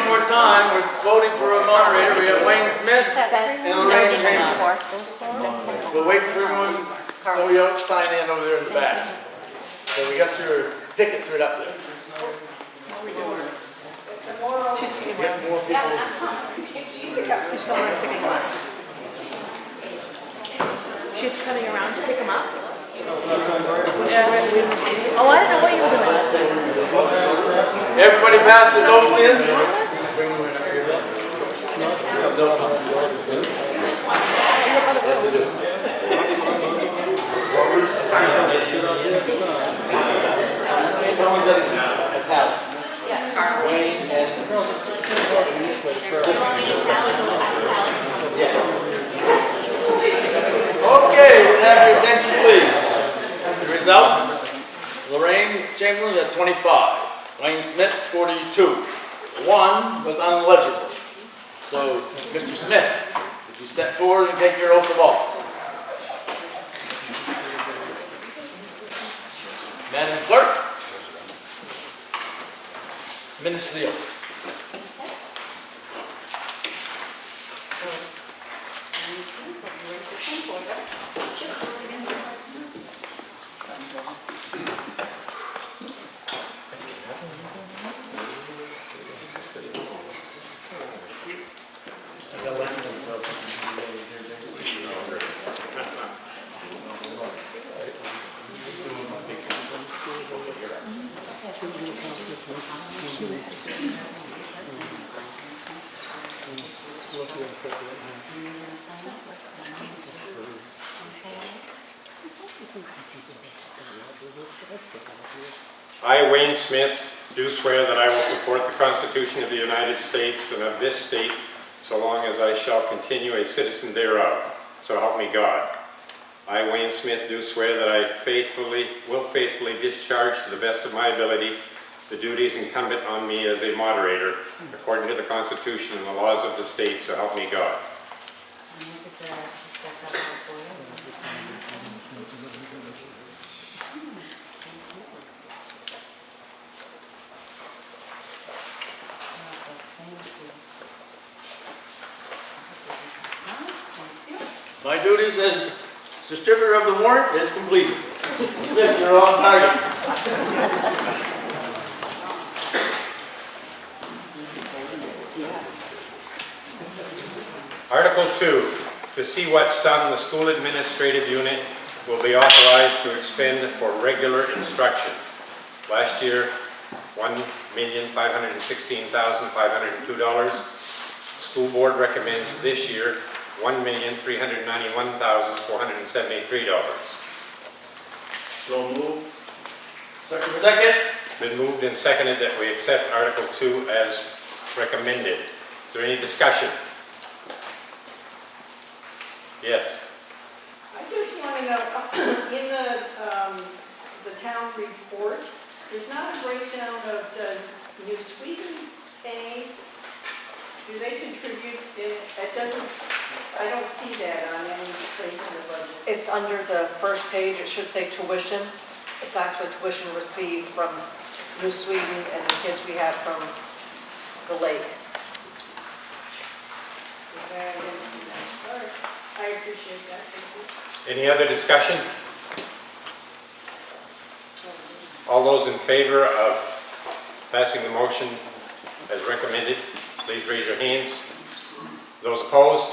more time. We're voting for a moderator. We have Wayne Smith and Lorraine Chamberlain. We'll wait for everyone. Oh, you have to sign in over there in the back. So we got your tickets right up there. Get more people. She's going around picking them up. She's coming around to pick them up? Oh, I don't know what you were doing. Everybody pass the votes in. Someone doesn't have Wayne and okay, have your attention please. The results: Lorraine Chamberlain at 25, Wayne Smith 42. One was unlegible. So, Mr. Smith, would you step forward and take your oath of office? Madam Clerk, minister the oath. I, Wayne Smith, do swear that I will support the Constitution of the United States and of this state, so long as I shall continue a citizen thereof. So help me God. I, Wayne Smith, do swear that I will faithfully discharge to the best of my ability the duties incumbent on me as a moderator, according to the Constitution and the laws of the state, so help me God. My duties as distributor of the warrant is completed. Smith, you're on target. Article 2, to see what sum the school administrative unit will be authorized to expend for regular instruction. Last year, $1,516,502. School board recommends this year $1,391,473. So moved. Second. It's been moved and seconded that we accept Article 2 as recommended. Is there any discussion? Yes. I just want to know, in the town report, there's not a breakdown of does New Sweden pay, do they contribute, it doesn't, I don't see that on any place in the budget. It's under the first page. It should say tuition. It's actually tuition received from New Sweden and the kids we have from the lake. Okay, I didn't see that. All right, I appreciate that. Thank you. Any other discussion? All those in favor of passing the motion as recommended, please raise your hands. Those opposed,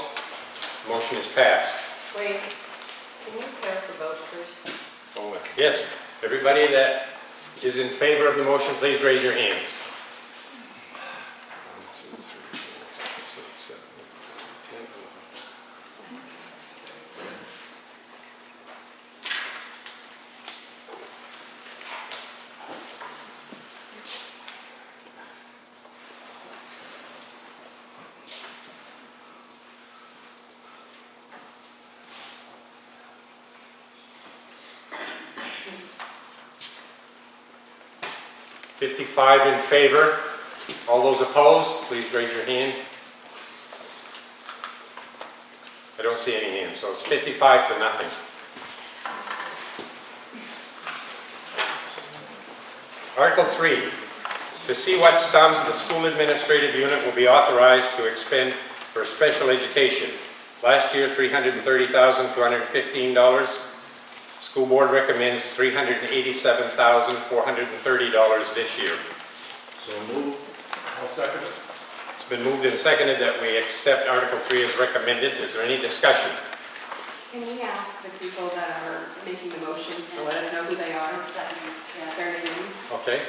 the motion is passed. Wait, can you cast the vote first? Yes, everybody that is in favor of the motion, please raise your hands. 55 in favor. All those opposed, please raise your hand. I don't see any hands, so it's 55 to nothing. Article 3, to see what sum the school administrative unit will be authorized to expend for special education. Last year, $330,215. School board recommends $387,430 this year. So move. I'll second it. It's been moved and seconded that we accept Article 3 as recommended. Is there any discussion? Can we ask the people that are making the motions to let us know who they are, so that we have their names? Okay.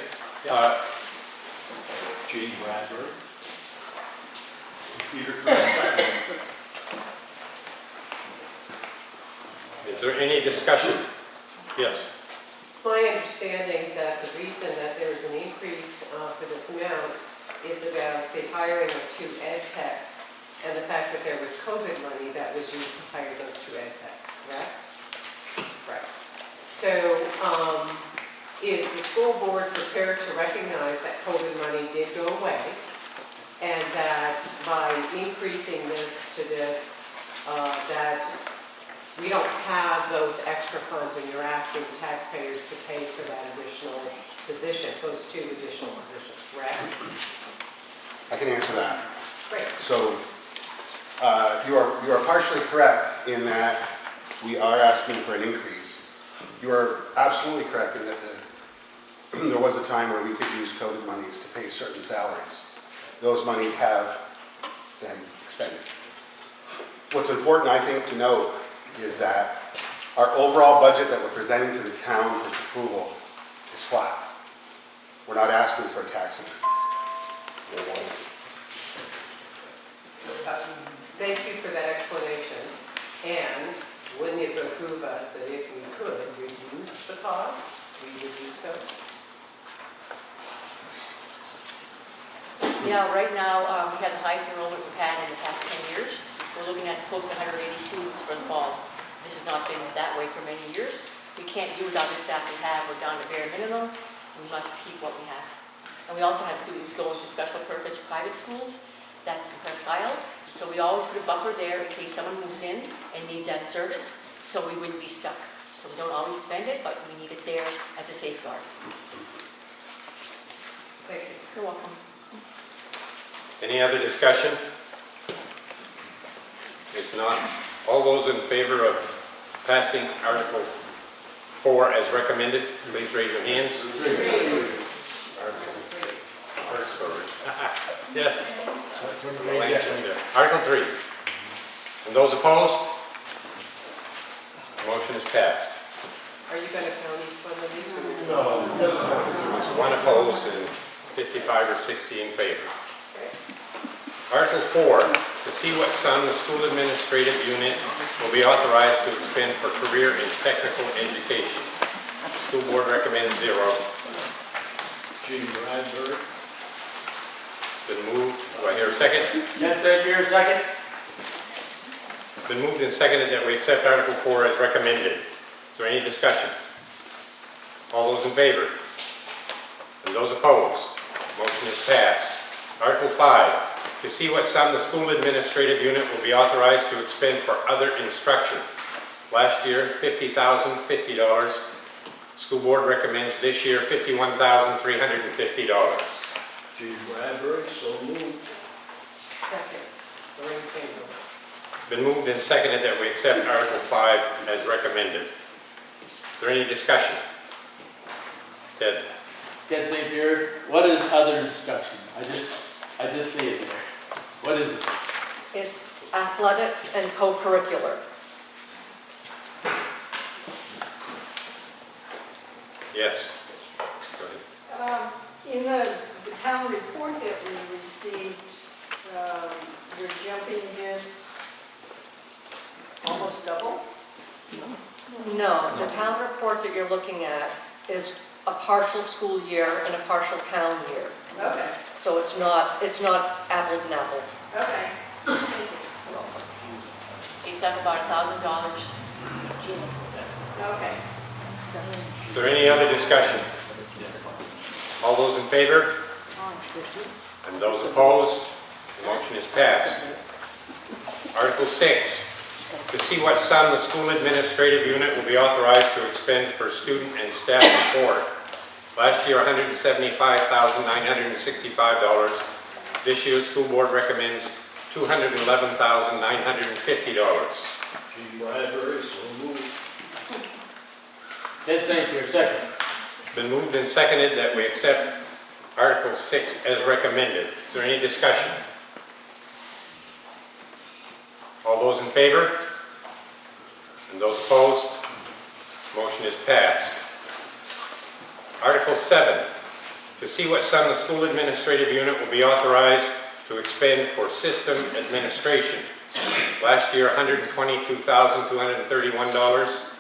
Gene Bradford. Peter Curran, Is there any discussion? Yes. It's my understanding that the reason that there is an increase for this amount is about the hiring of 2 ed techs and the fact that there was COVID money that was used to hire those 2 ed techs, correct? Right. So is the school board prepared to recognize that COVID money did go away and that by increasing this to this, that we don't have those extra funds and you're asking taxpayers to pay for that additional position, those 2 additional positions, correct? I can answer that. Great. So you are partially correct in that we are asking for an increase. You are absolutely correct in that there was a time where we could use COVID monies to pay certain salaries. Those monies have been expended. What's important, I think, to note is that our overall budget that we're presenting to the town for approval is flat. We're not asking for a tax increase. Thank you for that explanation. And wouldn't it behoove us that if we could reduce the cost, we would do so? Yeah, right now, we have the highest enrollment we've had in the past 10 years. We're looking at close to 180 students for the fall. This has not been that way for many years. We can't do without the staff we have. We're down to bare minimum. We must keep what we have. And we also have students going to special purpose private schools. That's the style. So we always put a buffer there in case someone moves in and needs that service, so we wouldn't be stuck. So we don't always spend it, but we need it there as a safeguard. Thank you. You're welcome. Any other discussion? If not, all those in favor of passing Article 4 as recommended, please raise your hands. Yes. Article 3. And those opposed? The motion is passed. Are you going to count each one of these? No. One opposed and 55 or 60 in favor. Article 4, to see what sum the school administrative unit will be authorized to expend for career and technical education. School board recommends 0. Gene Bradford. Been moved. Do I hear a second? Jen St. Pierre, second. Been moved and seconded that we accept Article 4 as recommended. Is there any discussion? All those in favor? And those opposed? Motion is passed. Article 5, to see what sum the school administrative unit will be authorized to expend for other instruction. Last year, $50,050. School board recommends this year $51,350. Gene Bradford, so moved. Second. Lorraine Chamberlain. It's been moved and seconded that we accept Article 5 as recommended. Is there any discussion? Ted? Jen St. Pierre, what is other instruction? I just see it there. What is it? It's athletics and co-curricular. Yes. Go ahead. In the town report that we received, you're jumping this almost double? No, the town report that you're looking at is a partial school year and a partial town year. Okay, So it's not apples and apples. okay. It's up about $1,000. Okay. Is there any other discussion? All those in favor? And those opposed? The motion is passed. Article 6, to see what sum the school administrative unit will be authorized to expend for student and staff support. Last year, $175,965. This year, the school board recommends $211,950. Gene Bradbury, so moved. Ted St. Pierre, second. It's been moved and seconded that we accept Article 6 as recommended. Is there any discussion? All those in favor? And those opposed? Motion is passed. Article 7, to see what sum the school administrative unit will be authorized to expend for system administration. Last year, $122,231.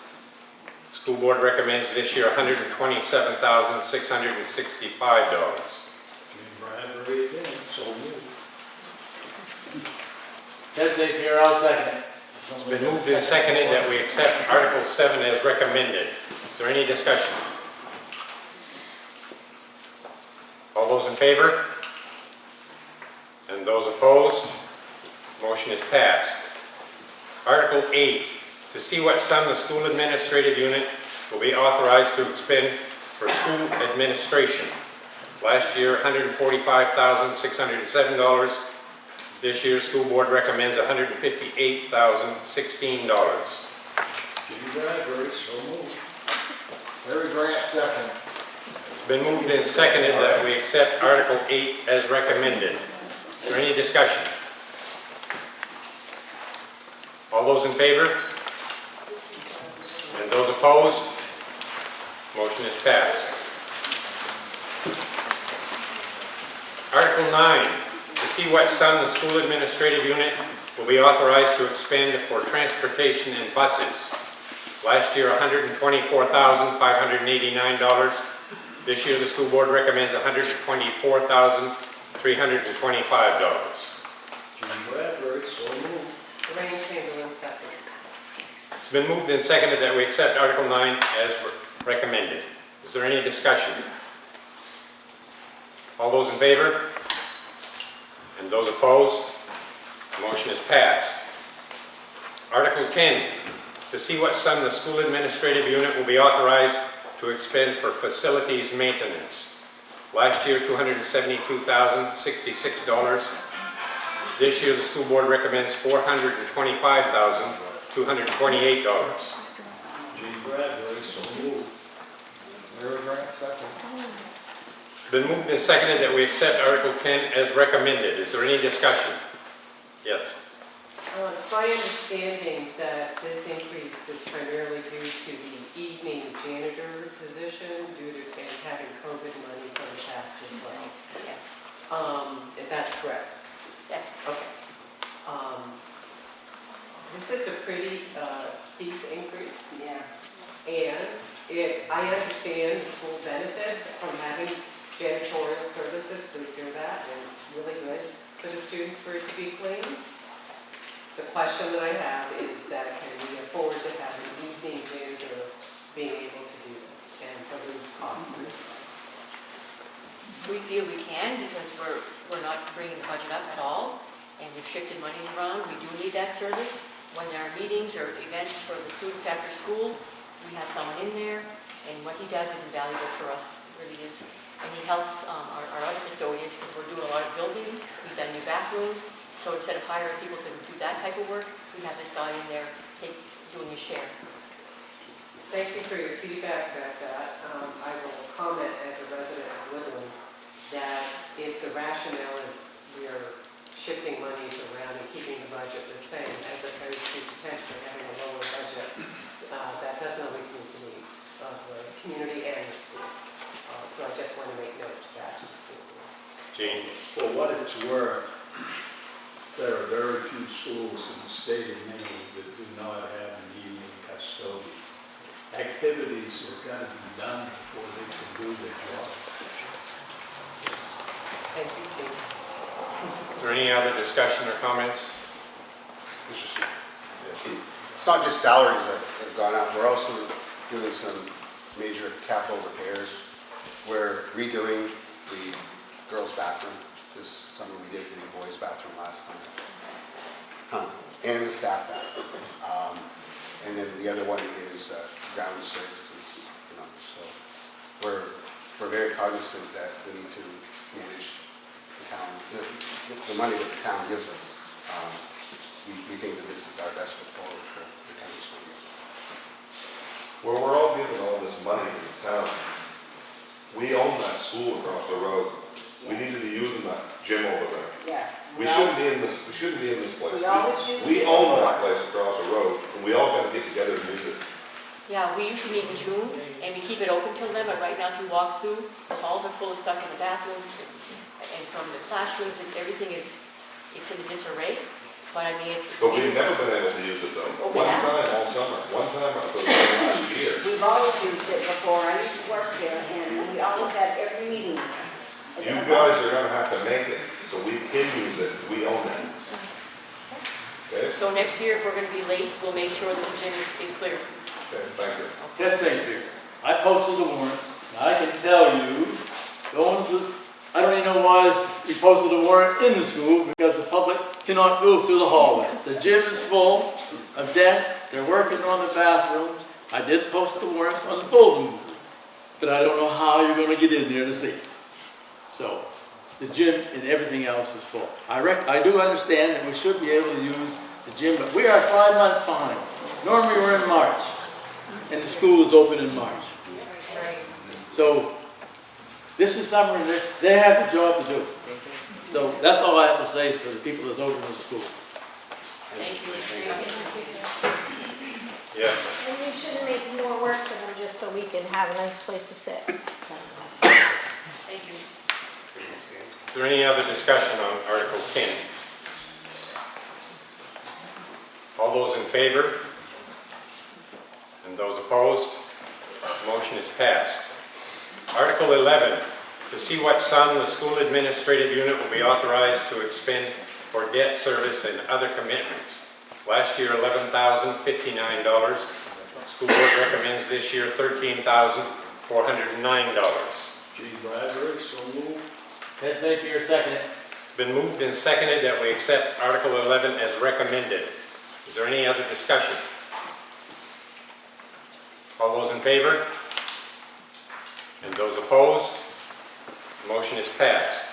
School board recommends this year $127,665. Gene Bradbury again, so moved. Ted St. Pierre, I'll second it. It's been moved and seconded that we accept Article 7 as recommended. Is there any discussion? All those in favor? And those opposed? Motion is passed. Article 8, to see what sum the school administrative unit will be authorized to expend for school administration. Last year, $145,607. This year, school board recommends $158,016. Gene Bradbury, so moved. Larry Grant, second. It's been moved and seconded that we accept Article 8 as recommended. Is there any discussion? All those in favor? And those opposed? Motion is passed. Article 9, to see what sum the school administrative unit will be authorized to expend for transportation in buses. Last year, $124,589. This year, the school board recommends $124,325. Gene Bradbury, so moved. Lorraine Chamberlain, second. It's been moved and seconded that we accept Article 9 as recommended. Is there any discussion? All those in favor? And those opposed? The motion is passed. Article 10, to see what sum the school administrative unit will be authorized to expend for facilities maintenance. Last year, $272,066. This year, the school board recommends $425,228. Gene Bradbury, so moved. Larry Grant, second. It's been moved and seconded that we accept Article 10 as recommended. Is there any discussion? Yes. It's my understanding that this increase is primarily due to the evening janitor position due to having COVID money from the past as well. Yes, If that's correct. yes. Okay. This is a pretty steep increase. Yeah. And I understand the school benefits from having janitorial services, please hear that, and it's really good for the students for it to be clean. The question that I have is that can we afford to have an evening janitor being able to do this and for these costs? We feel we can because we're not bringing the budget up at all, and we've shifted monies around. We do need that service. When there are meetings or events for the students after school, we have someone in there, and what he does is invaluable for us, it really is. And he helps our other custodians because we're doing a lot of building. We've done new bathrooms, so instead of hiring people to do that type of work, we have this guy in there doing his share. Thank you for your feedback about that. I will comment as a resident of Woodland that if the rationale is we are shifting monies around and keeping the budget the same as opposed to potentially having a lower budget, that doesn't always meet the needs of the community and the school. So I just want to make note of that to the school. Gene? For what it's worth, there are very few schools in the state of Maine that do not have an evening custodian. Activities have got to be done before they can do their job. Thank you, Chief. Is there any other discussion or comments? Interesting. It's not just salaries that have gone up, we're also doing some major capital repairs. We're redoing the girls' bathroom. This summer we did the boys' bathroom last summer. And the staff bathroom. And then the other one is ground services, so we're we're very cognizant that we need to manage the town, the money that the town gives us. We think that this is our best foot forward for the coming school year. Well, we're all giving all this money to the town. We own that school across the road. We need to be using that gym over there. Yes. We shouldn't be in this place. We always use We it. own that place across the road, and we all gotta get together and use it. Yeah, we usually meet in June, and we keep it open till then, but right now, if you walk through, the halls are full of stuff in the bathrooms, and from the classrooms, everything is, it's in disarray, but I mean, it's. But we've never been able to use it though. Oh, we One have? time all summer, one time for the last year. We've always used it before, I used to work there, and we always had every meeting. You guys are gonna have to make it, so we can use it, we own it. Okay? So next year, if we're gonna be late, we'll make sure that the gym is clear. Okay, thank you. That's thing here. I posted the warrant, and I can tell you, going to, I don't even know why we posted the warrant in the school, because the public cannot go through the hallways. The gym is full of desks, they're working on the bathrooms. I did post the warrants on the bulletin board, but I don't know how you're gonna get in there to see it. So, the gym and everything else is full. I do understand that we should be able to use the gym, but we are 5 months behind. Normally we're in March, and the school is open in March. So, this is something that they have the job to do. So, that's all I have to say for the people that's open the school. Thank you. Yes. And we shouldn't make more work for them just so we can have a nice place to sit, so. Thank you. Is there any other discussion on Article 10? All those in favor? And those opposed? Motion is passed. Article 11, to see what sum the school administrative unit will be authorized to expend for debt service and other commitments. Last year, $11,059. School board recommends this year $13,409. G. Bradbury, so moved. Let's take your second. It's been moved and seconded that we accept Article 11 as recommended. Is there any other discussion? All those in favor? And those opposed? The motion is passed.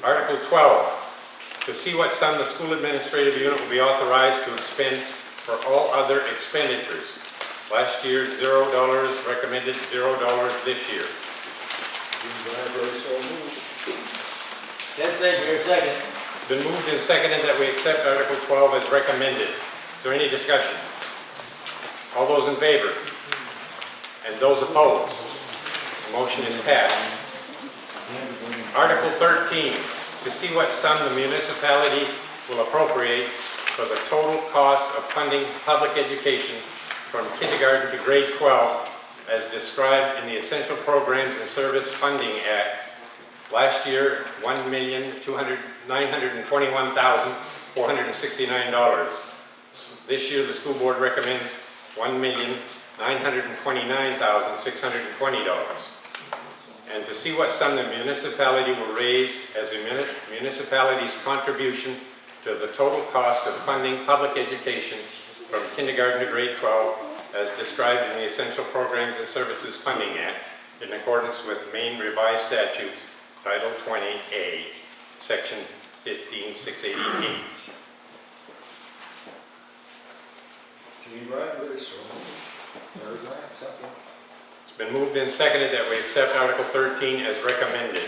Article 12, to see what sum the school administrative unit will be authorized to expend for all other expenditures. Last year, $0, recommended $0 this year. G. Bradbury, so moved. Let's take your second. It's been moved and seconded that we accept Article 12 as recommended. Is there any discussion? All those in favor? And those opposed? The motion is passed. Article 13, to see what sum the municipality will appropriate for the total cost of funding public education from kindergarten to grade 12 as described in the Essential Programs and Service Funding Act. Last year, $1,921,469. This year, the school board recommends $1,929,620. And to see what sum the municipality will raise as a municipality's contribution to the total cost of funding public education from kindergarten to grade 12 as described in the Essential Programs and Services Funding Act in accordance with Maine Revised Statutes, Title 20A, Section 15688. G. Bradbury, so moved. There's that, second. It's been moved and seconded that we accept Article 13 as recommended.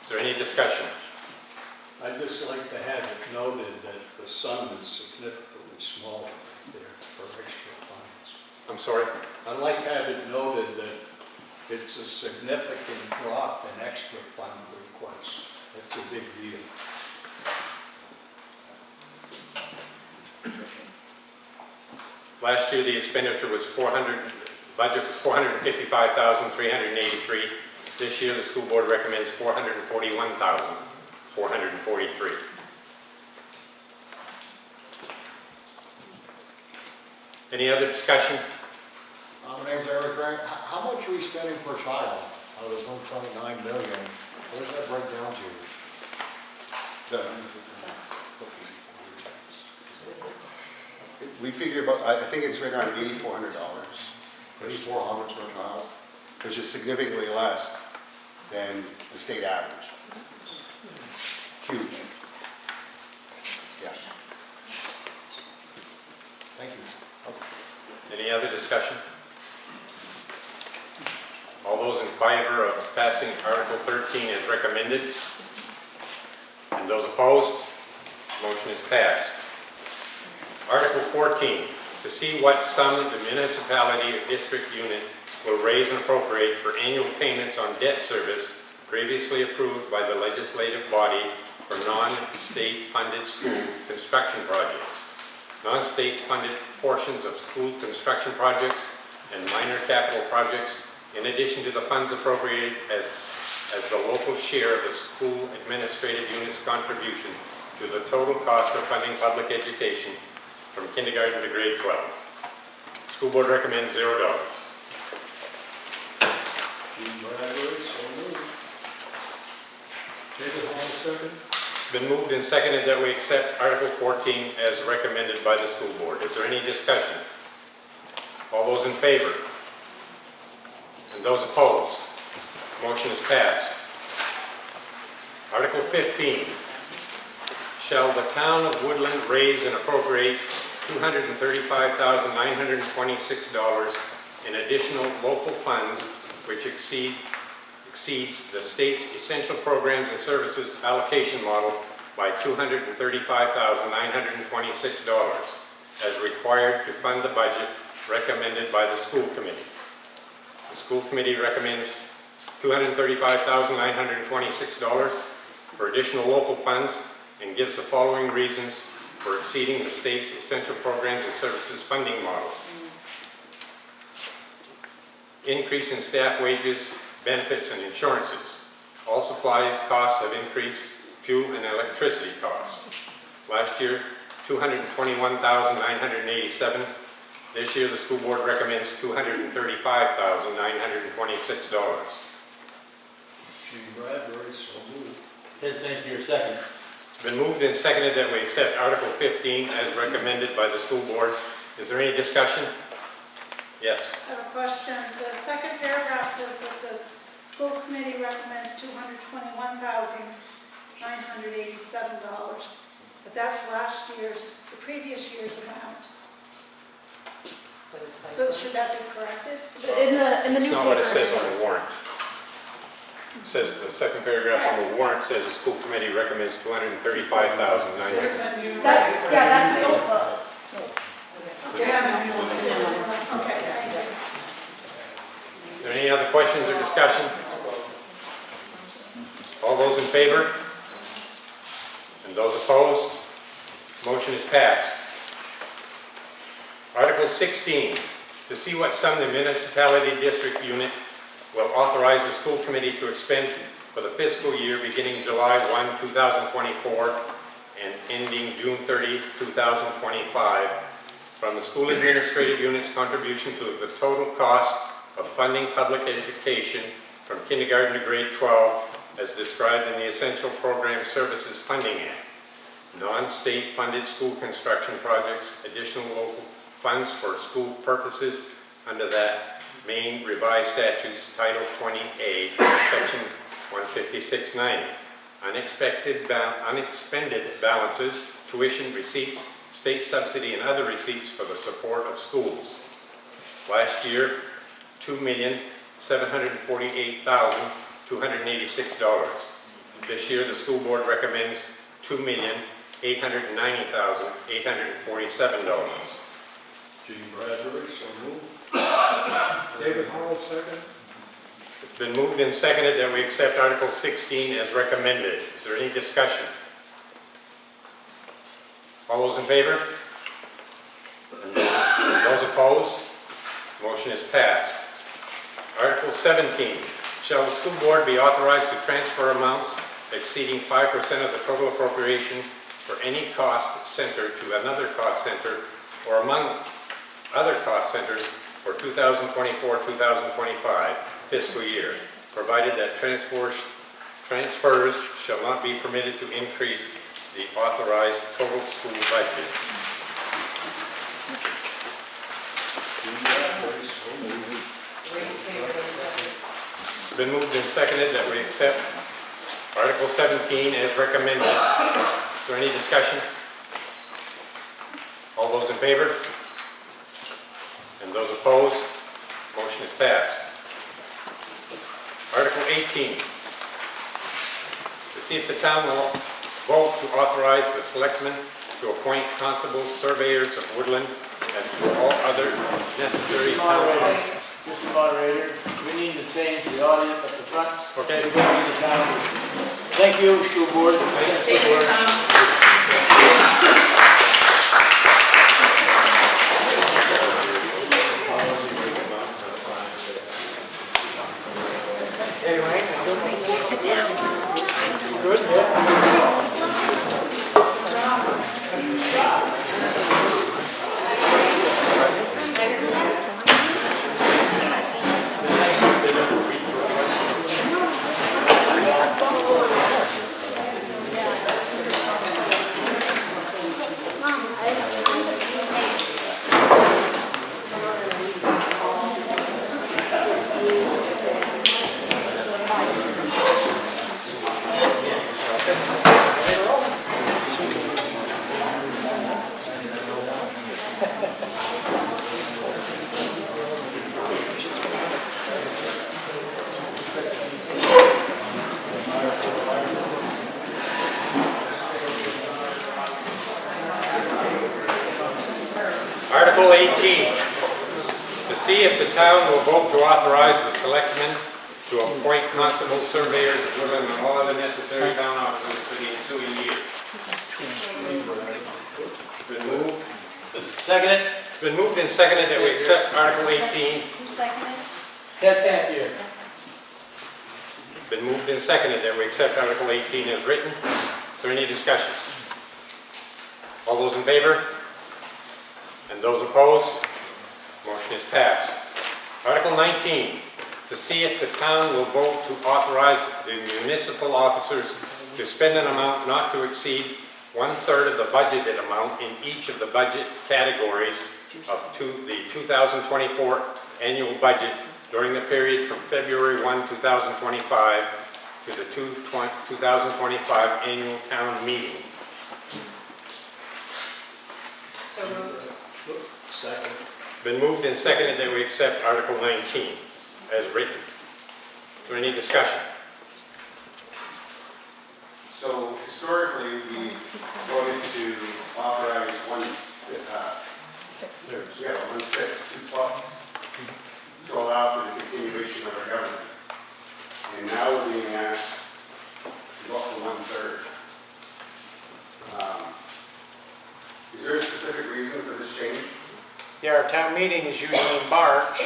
Is there any discussion? I'd just like to have it noted that the sum is significantly smaller there for extra funds. I'm sorry? I'd like to have it noted that it's a significant drop in extra fund requests. That's a big deal. Last year, the expenditure was budget was $455,383. This year, the school board recommends $441,443. Any other discussion? My name's Eric Grant. How much are we spending per child out of this 1.9 million? What does that break down to? We figure about, I think it's right around $8,400, $8,400 per child? which is significantly less than the state average. Huge. Yeah. Thank you. Any other discussion? All those in favor of passing Article 13 as recommended? And those opposed? Motion is passed. Article 14, to see what sum the municipality or district unit will raise and appropriate for annual payments on debt service previously approved by the legislative body for non-state funded school construction projects. Non-state funded portions of school construction projects and minor capital projects, in addition to the funds appropriated as the local share of the school administrative unit's contribution to the total cost of funding public education from kindergarten to grade 12. School board recommends $0. Gene Bradbury, so moved. David Hall, second. Been moved and seconded that we accept Article 14 as recommended by the school board. Is there any discussion? All those in favor? And those opposed? Motion is passed. Article 15. Shall the town of Woodland raise and appropriate $235,926 in additional local funds which exceeds the state's essential programs and services allocation model by $235,926 as required to fund the budget recommended by the school committee. The school committee recommends $235,926 for additional local funds and gives the following reasons for exceeding the state's essential programs and services funding model. Increase in staff wages, benefits, and insurances. All supplies costs have increased, fuel and electricity costs. Last year, $221,987. This year, the school board recommends $235,926. Gene Bradbury, so moved. Ted St. Pierre, second. It's been moved and seconded that we accept Article 15 as recommended by the school board. Is there any discussion? Yes. I have a question. The second paragraph says that the school committee recommends $221,987, but that's the previous year's amount. So should that be corrected? In the new It's not what it paper. says on the warrant. It says, the second paragraph on the warrant says the school committee recommends $235,900. That's the old book. Okay, thank you. Are there any other questions or discussion? All those in favor? And those opposed? Motion is passed. Article 16, to see what sum the municipality district unit will authorize the school committee to expend for the fiscal year beginning July 1, 2024 and ending June 30, 2025 from the school administrative unit's contribution to the total cost of funding public education from kindergarten to grade 12 as described in the Essential Program Services Funding Act. Non-state funded school construction projects, additional local funds for school purposes under that Maine Revised Statutes Title 20A, Section 15690. Unexpended balances, tuition receipts, state subsidy, and other receipts for the support of schools. Last year, $2,748,286. This year, the school board recommends $2,890,847. Gene Bradbury, so moved. David Hall, second. It's been moved and seconded that we accept Article 16 as recommended. Is there any discussion? All those in favor? And those opposed? Motion is passed. Article 17, shall the school board be authorized to transfer amounts exceeding 5% of the total appropriation for any cost center to another cost center or among other cost centers for 2024-2025 fiscal year, provided that transfers shall not be permitted to increase the authorized total school budget. Gene Bradbury, so moved. It's been moved and seconded that we accept Article 17 as recommended. Is there any discussion? All those in favor? And those opposed? Motion is passed. Article 18. To see if the town will vote to authorize the selectmen to appoint constables, surveyors of Woodland, and all other necessary town. Mr. Moderator, we need to change the audience at the front. Okay. We're going to the town. Thank you, school board. Take your time. Sit down. Good, yeah. Article 18, to see if the town will vote to authorize the selectmen to appoint constables, surveyors, of Woodland, and all other necessary town officers for the ensuing year. Been moved. Second it. It's been moved and seconded that we accept Article 18. Who seconded? That's it, yeah. Been moved and seconded that we accept Article 18 as written. Is there any discussion? All those in favor? And those opposed? Motion is passed. Article 19, to see if the town will vote to authorize the municipal officers to spend an amount not to exceed 1/3 of the budgeted amount in each of the budget categories of the 2024 annual budget during the period from February 1, 2025 to the 2025 annual town meeting. So moved. Second. It's been moved and seconded that we accept Article 19 as written. Is there any discussion? So historically, we voted to authorize 2 plus to allow for the continuation of our government. And now we're being asked to go up to 1/3. Is there a specific reason for this change? Yeah, our town meeting is usually in March,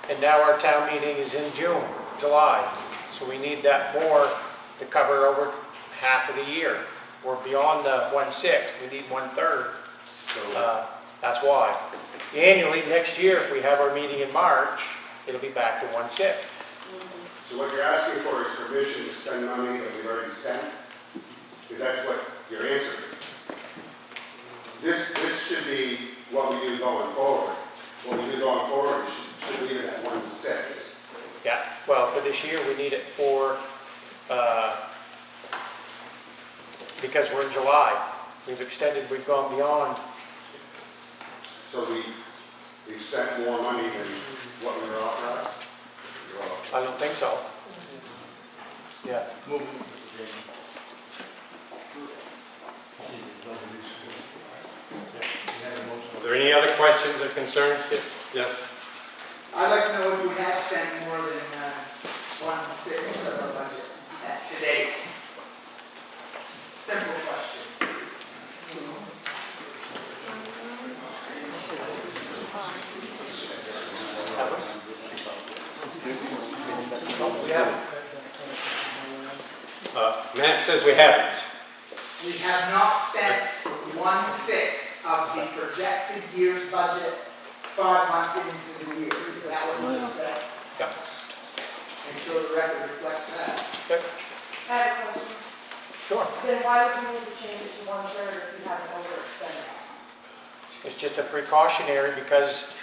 and now our town meeting is in June, July. So we need that more to cover over half of the year. We're beyond the 1/6, we need 1/3. That's why. Annually, next year, if we have our meeting in March, it'll be back to 1/6. So what you're asking for is permission to spend money that we've already spent? Because that's what your answer is. This should be what we do going forward. What we do going forward should leave it at 1/6. Yeah, well, for this year, we need it for, because we're in July. We've extended, we've gone beyond. So we've spent more money than what we were authorized? I don't think so. Yeah. Are there any other questions or concerns? Yes. I'd like to know if we have spent more than 1/6 of our budget to date. Simple question. Matt says we haven't. We have not spent 1/6 of the projected year's budget 5 months into the year. Is that what you just said? Yep. Make sure the record reflects that. Yep. I have a question. Sure. Then why would you need to change it to 1/3 if you haven't overextended? It's just a precautionary because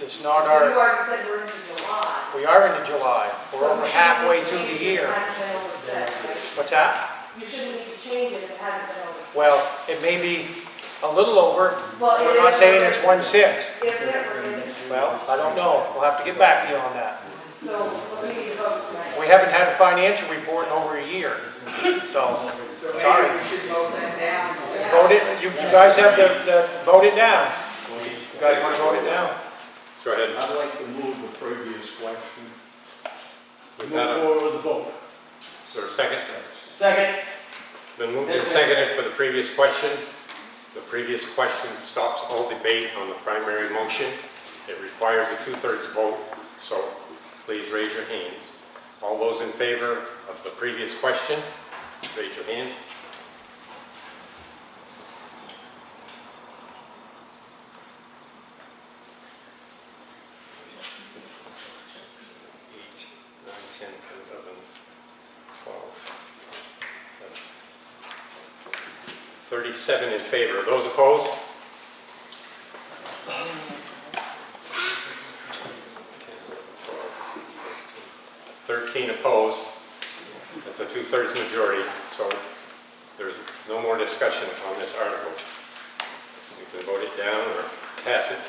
it's not You our, already said we're into July. We are into July. We're over halfway through the year. What's that? You shouldn't need to change it if it hasn't been overspent. Well, it may be a little over. Well, it We're not is- saying it's 1/6. Is it or isn't it? Well, I don't know. We'll have to get back to you on that. So what do we need to vote tonight? We haven't had a financial report in over a year. So, So sorry. maybe we should vote that down instead. Vote it, you guys have the, vote it down. You guys want to vote it down? Go ahead. I'd like to move the previous question. We've Move had a- forward with the vote. Is there a second? Second. It's been moved and seconded for the previous question. The previous question stops all debate on the primary motion. It requires a 2/3 vote, so please raise your hands. All those in favor of the previous question, raise your hand. Eight, 9, 10, 11, 12. 37 in favor. Those opposed? 13 opposed. That's a 2/3 majority, so there's no more discussion on this article. You can vote it down or pass it.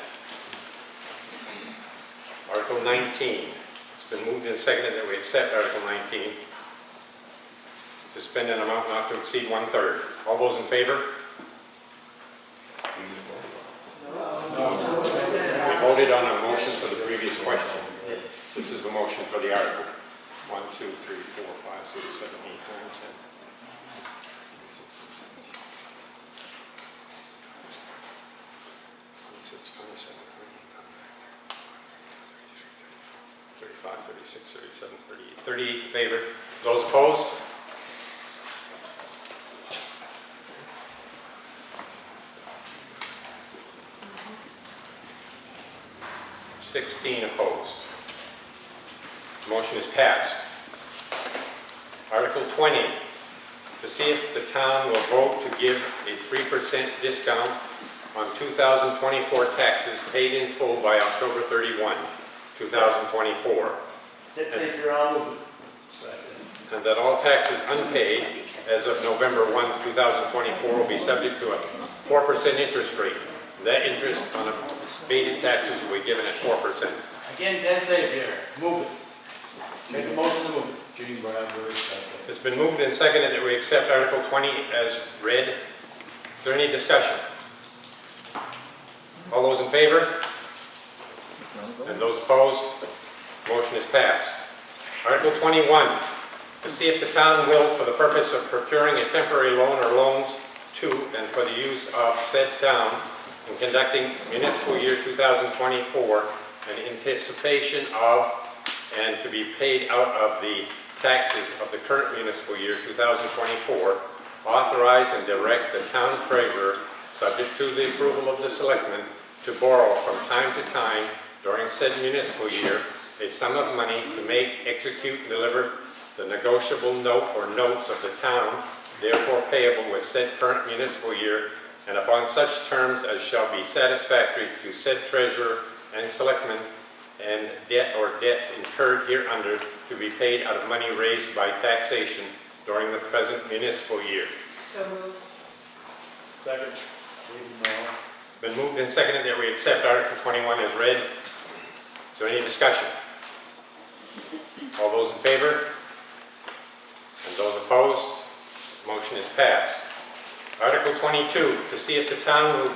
Article 19. It's been moved and seconded that we accept Article 19 to spend an amount not to exceed 1/3. All those in favor? We voted on a motion for the previous question. This is the motion for the article. 1, 2, 3, 4, 5, 6, 7, 8, 9, 10. 26, 27, 35, 36, 37, 38. 38 in favor. Those opposed? 16 opposed. Motion is passed. Article 20, to see if the town will vote to give a 3% discount on 2024 taxes paid in full by October 31, 2024. Take your own. And that all taxes unpaid as of November 1, 2024 will be subject to a 4% interest rate. That interest on abated taxes will be given at 4%. Again, dead safe here. Move it. Make a motion to move it. Gene Bradbury, second. It's been moved and seconded that we accept Article 20 as read. Is there any discussion? All those in favor? And those opposed? Motion is passed. Article 21, to see if the town will, for the purpose of procuring a temporary loan or loans to and for the use of said town in conducting municipal year 2024 in anticipation of and to be paid out of the taxes of the current municipal year 2024, authorize and direct the town treasurer, subject to the approval of the selectmen, to borrow from time to time during said municipal year a sum of money to make, execute, and deliver the negotiable note or notes of the town, therefore payable with said current municipal year, and upon such terms as shall be satisfactory to said treasurer and selectmen, and debt or debts incurred hereunder to be paid out of money raised by taxation during the present municipal year. So moved. Second. It's been moved and seconded that we accept Article 21 as read. Is there any discussion? All those in favor? And those opposed? Motion is passed. Article 22, to see if the town will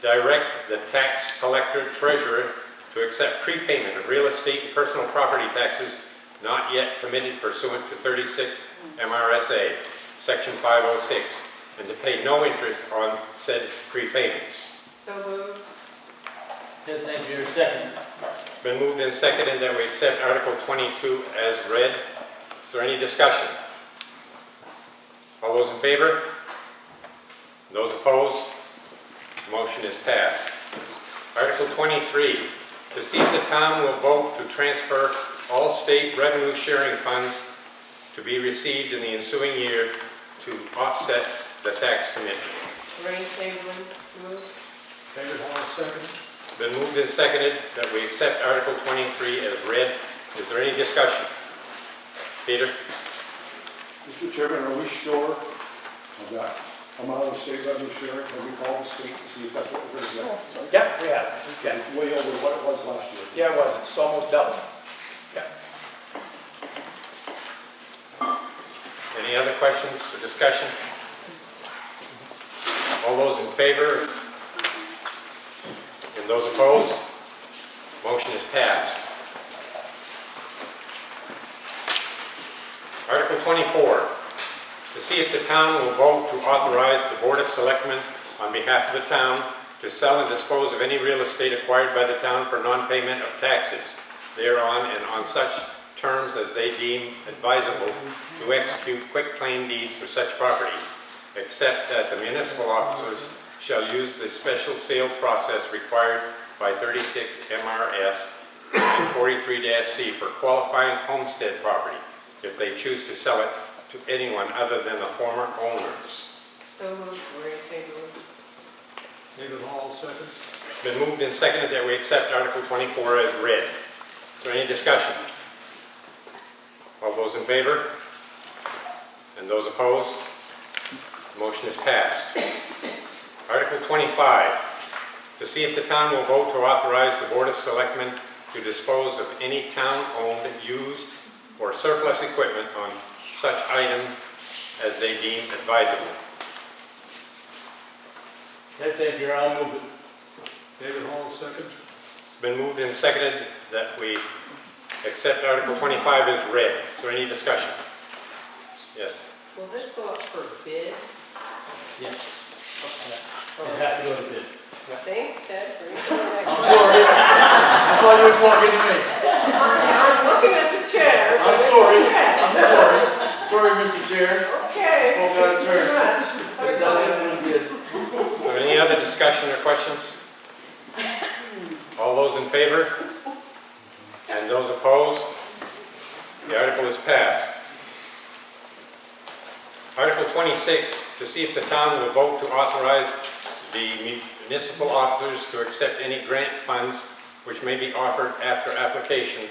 direct the tax collector treasurer to accept prepayment of real estate and personal property taxes not yet committed pursuant to 36 MRSA, Section 506, and to pay no interest on said prepayments. So moved. Dead safe here. Second. It's been moved and seconded that we accept Article 22 as read. Is there any discussion? All those in favor? Those opposed? Motion is passed. Article 23, to see if the town will vote to transfer all state revenue sharing funds to be received in the ensuing year to offset the tax commitment. Ray Chamberlain, moved. David Hall, second. It's been moved and seconded that we accept Article 23 as read. Is Is there any discussion? Peter? Mr. Chairman, are we sure of that amount of state revenue sharing? Have we called the state to see if that's what we're going to get? Yeah, we have, yeah. It's way over what it was last year. Yeah, it was, it's almost double. Yeah. Any other questions or discussion? All those in favor? And those opposed? Motion is passed. Article 24, to see if the town will vote to authorize the Board of Selectmen on behalf of the town to sell and dispose of any real estate acquired by the town for non-payment of taxes thereon and on such terms as they deem advisable to execute quitclaim deeds for such property, except that the municipal officers shall use the special sale process required by 36 MRS and 43-C for qualifying homestead property, if they choose to sell it to anyone other than the former owners. So moved, we're in favor of. David Hall, second. It's been moved and seconded that we accept Article 24 as read. Is there any discussion? All those in favor? And those opposed? Motion is passed. Article 25, to see if the town will vote to authorize the Board of Selectmen to dispose of any town-owned, used, or surplus equipment on such items as they deem advisable. Ted St. Pierre, I'll move it. David Hall, second. It's been moved and seconded that we accept Article 25 as read. Is there any discussion? Yes. Will this go up for bid? Yes. Okay. It has to go to bid. Thanks, Ted, for your I'm sorry. I thought you were talking to me. I'm looking at the chair. I'm sorry. I'm sorry. Sorry, Mr. Chair. Okay. Spoke out of turn. Too much. It does have to go to bid. Is there any other discussion or questions? All those in favor? And those opposed? The article is passed. Article 26, to see if the town will vote to authorize the municipal officers to accept any grant funds which may be offered after application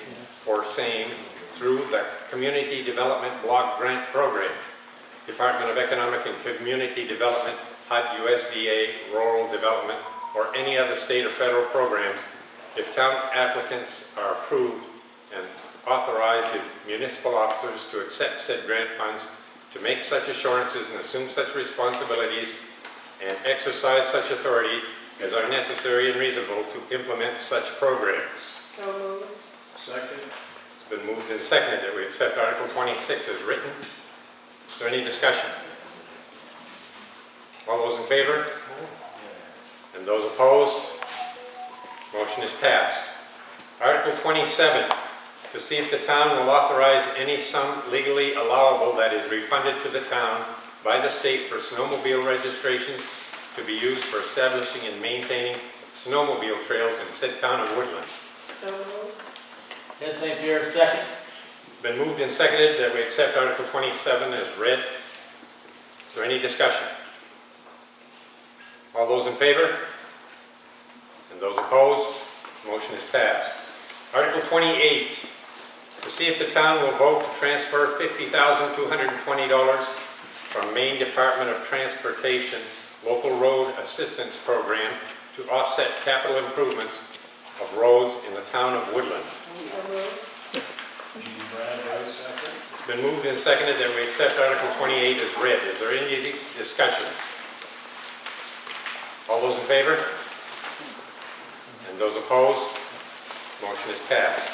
for same through the Community Development Block Grant Program, Department of Economic and Community Development, HUD, USDA, Rural Development, or any other state or federal programs, if town applicants are approved, and authorize the municipal officers to accept said grant funds, to make such assurances and assume such responsibilities, and exercise such authority as are necessary and reasonable to implement such programs. So moved. Second. It's been moved and seconded that we accept Article 26 as written. Is there any discussion? All those in favor? And those opposed? Motion is passed. Article 27, to see if the town will authorize any sum legally allowable that is refunded to the town by the state for snowmobile registrations to be used for establishing and maintaining snowmobile trails in said town of Woodland. So moved. Ted St. Pierre, second. It's been moved and seconded that we accept Article 27 as read. Is there any discussion? All those in favor? And those opposed? Motion is passed. Article 28, to see if the town will vote to transfer $50,220 from Maine Department of Transportation Local Road Assistance Program to offset capital improvements of roads in the town of Woodland. So moved. Bradbury, second. It's been moved and seconded that we accept Article 28 as read. Is there any discussion? All those in favor? And those opposed? Motion is passed.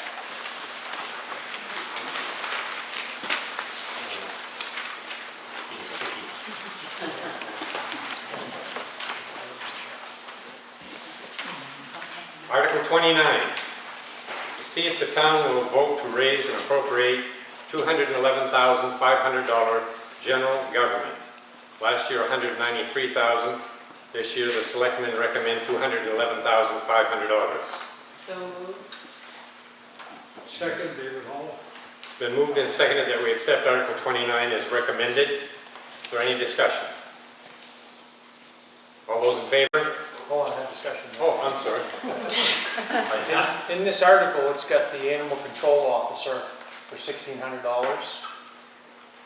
Article 29, to see if the town will vote to raise and appropriate $211,500 general government. Last year, $193,000. This year, the selectmen recommend $211,500. So moved. Second, David Hall. It's been moved and seconded that we accept Article 29 as recommended. Is there any discussion? All those in favor? Hold on, have discussion. Oh, I'm sorry. In this article, it's got the animal control officer for $1,600.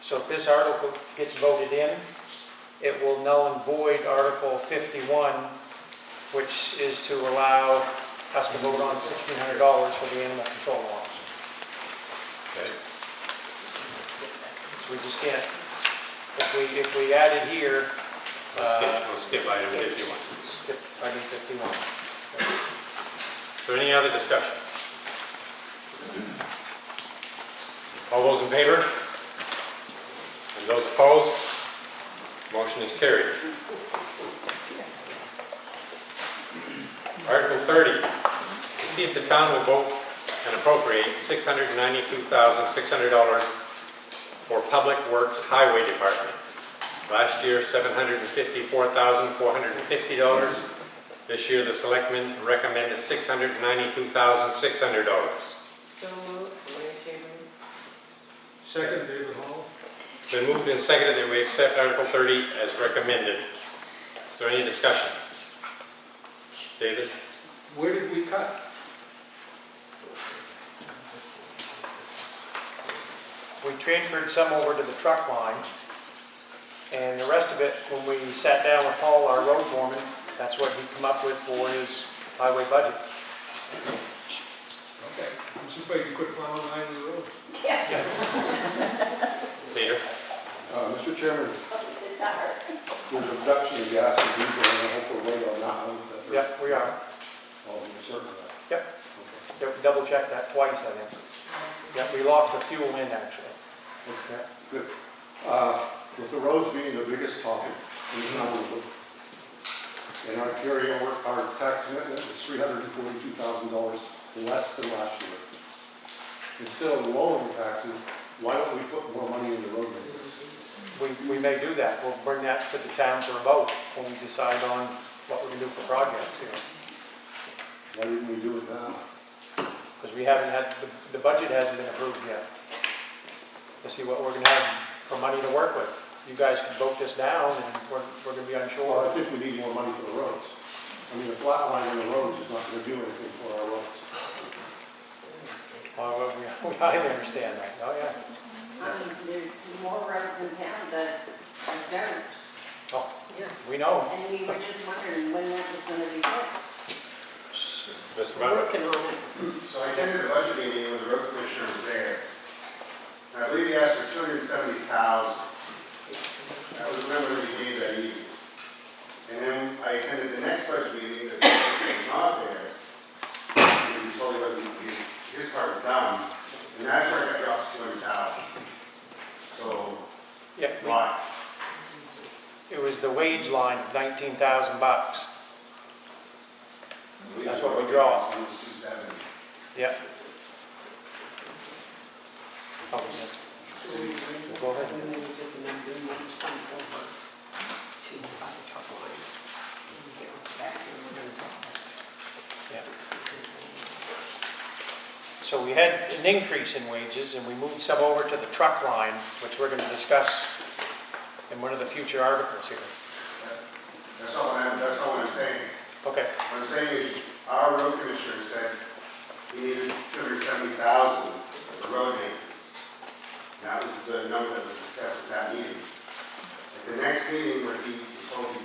So if this article gets voted in, it will null and void Article 51, which is to allow us to vote on $1,600 for the animal control officer. Okay. So we just can't, if we add it here, We'll skip item 51. skip item 51. Is there any other discussion? All those in favor? And those opposed? Motion is carried. Article 30, to see if the town will vote and appropriate $692,600 for Public Works Highway Department. Last year, $754,450. This year, the selectmen recommended $692,600. So moved, Wayne Chamberlain. Second, David Hall. It's been moved and seconded that we accept Article 30 as recommended. Is there any discussion? David? Where did we cut? We transferred some over to the truck line, and the rest of it, when we sat down with Paul, our road foreman, that's what he come up with for his highway budget. Okay, let's just make a quick final line of the road. Peter? Mr. Chairman, there's a reduction in gas and diesel, and I hope we're right on that one. Yep, we are. Oh, you're certain of that? Yep. Yep, we double checked that twice, I think. Yep, we locked the fuel in, actually. Okay, good. With the roads being the biggest topic in the town, and our carryover, our tax commitment is $342,000 less than last year. Instead of lowering taxes, why don't we put more money in the road maintenance? We may do that. We'll bring that to the town for a vote when we decide on what we're gonna do for projects here. Why didn't we do it now? Because we haven't had, the budget hasn't been approved yet. To see what we're gonna have for money to work with. You guys can vote this down and we're gonna be Well, unsure. I think we need more money for the roads. I mean, a flat line on the roads is not gonna do anything for our roads. We highly understand that, oh yeah. There's more roads in town that don't. Oh, we know. And we were just wondering when that was gonna be fixed. Mr. Butler? Working on it. So I attended the budget meeting when the road commissioner was there. And I believe he asked for $270,000. That was the number he gave that evening. And then I attended the next budget meeting, the commissioner was not there. Because he told me his part was done. And that's where I got dropped to $200,000. So, Yeah, why? it was the wage line of $19,000. That's what we draw. It was 270. Yep. Oh, is it? We'll go ahead. And then we just amend the some over to the truck line. Here, back here, we're gonna talk about Yeah. So we had an increase in wages and we moved some over to the truck line, which we're going to discuss in one of the future articles here. That's all I'm saying. Okay. What I'm saying is, our road commissioner said he needed $270,000 for road maintenance. That was the number that was discussed at that meeting. At the next meeting where he was told he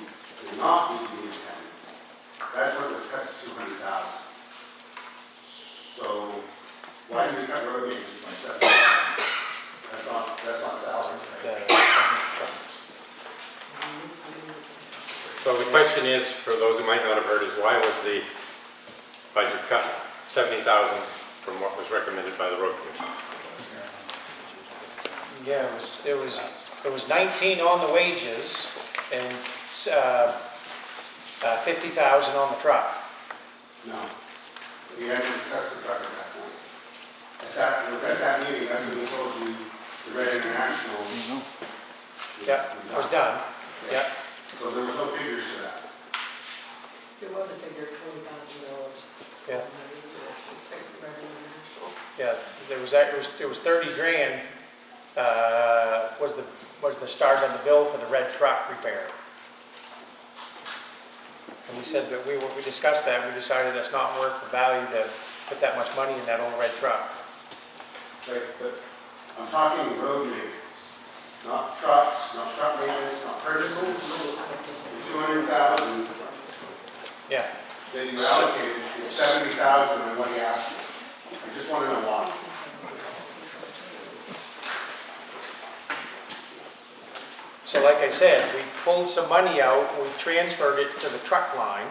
did not need the attendance, that's when it was cut to $200,000. So, why did we cut road maintenance by $7,000? That's not salary, right? So the question is, for those who might not have heard, is why was the budget cut $70,000 from what was recommended by the road commission? Yeah, it was 19 on the wages and 50,000 on the truck. No. We had to discuss the truck at that point. It was at that meeting, that's when we told you the Red International Yep, was done. Yep. So there was no figures to that. There was a figure of $20,000. Yeah. Fix the revenue national. Yeah, there was 30 grand was the start on the bill for the red truck repair. And we said that we discussed that, we decided that's not worth the value to put that much money in that old red truck. But I'm talking road maintenance, not trucks, not truck maintenance, not purchases. 200,000 Yeah. that you allocated is 70,000 on what you asked for. I just want to know why. So like I said, we pulled some money out, we transferred it to the truck line,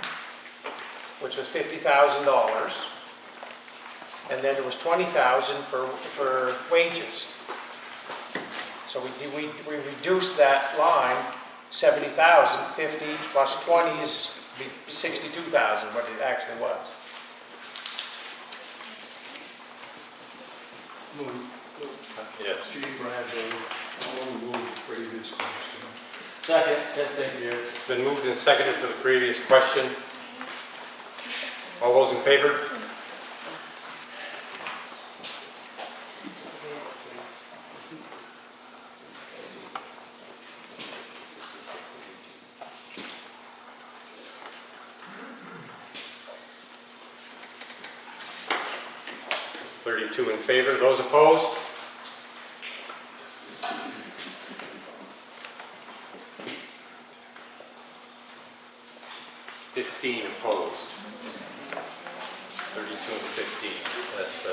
which was $50,000. And then there was $20,000 for wages. So we reduced that line, 70,000, 50 plus 20 is 62,000, what it actually was. Yes. G. Bradley, I want to move the previous question. Second, thank you. It's been moved and seconded for the previous question. All those in favor? Two in favor. Those opposed? Opposed. 32 and 15. That's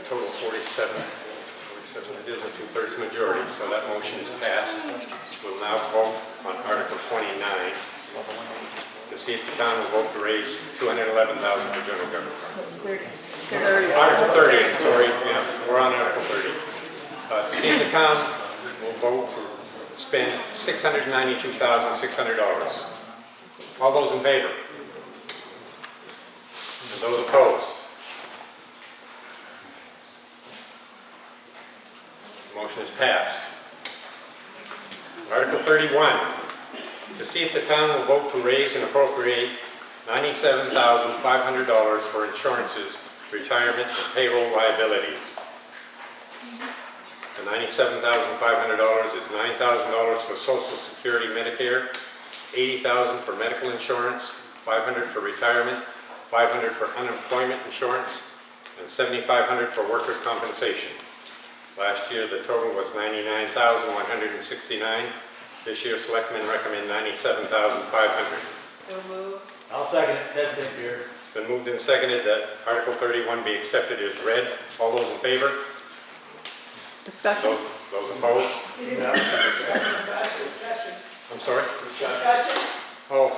total 47. 47. It is a 2/3 majority, so that motion is passed. We'll now vote on Article 29 to see if the town will vote to raise $211,000 for general government. Article 30, sorry, yeah, we're on Article 30. To see if the town will vote to spend $692,600. All those in favor? And those opposed? The motion is passed. Article 31, to see if the town will vote to raise and appropriate $97,500 for insurances, retirement, and payroll liabilities. The $97,500 is $9,000 for Social Security Medicare, $80,000 for medical insurance, $500 for retirement, $500 for unemployment insurance, and $7,500 for workers' compensation. Last year, the total was $99,169. This year, selectmen recommend $97,500. So moved. I'll second it. Ted, take care. It's been moved and seconded that Article 31 be accepted as read. All those in favor? Discussion? Those opposed? Discussion. I'm sorry? Discussion? Oh,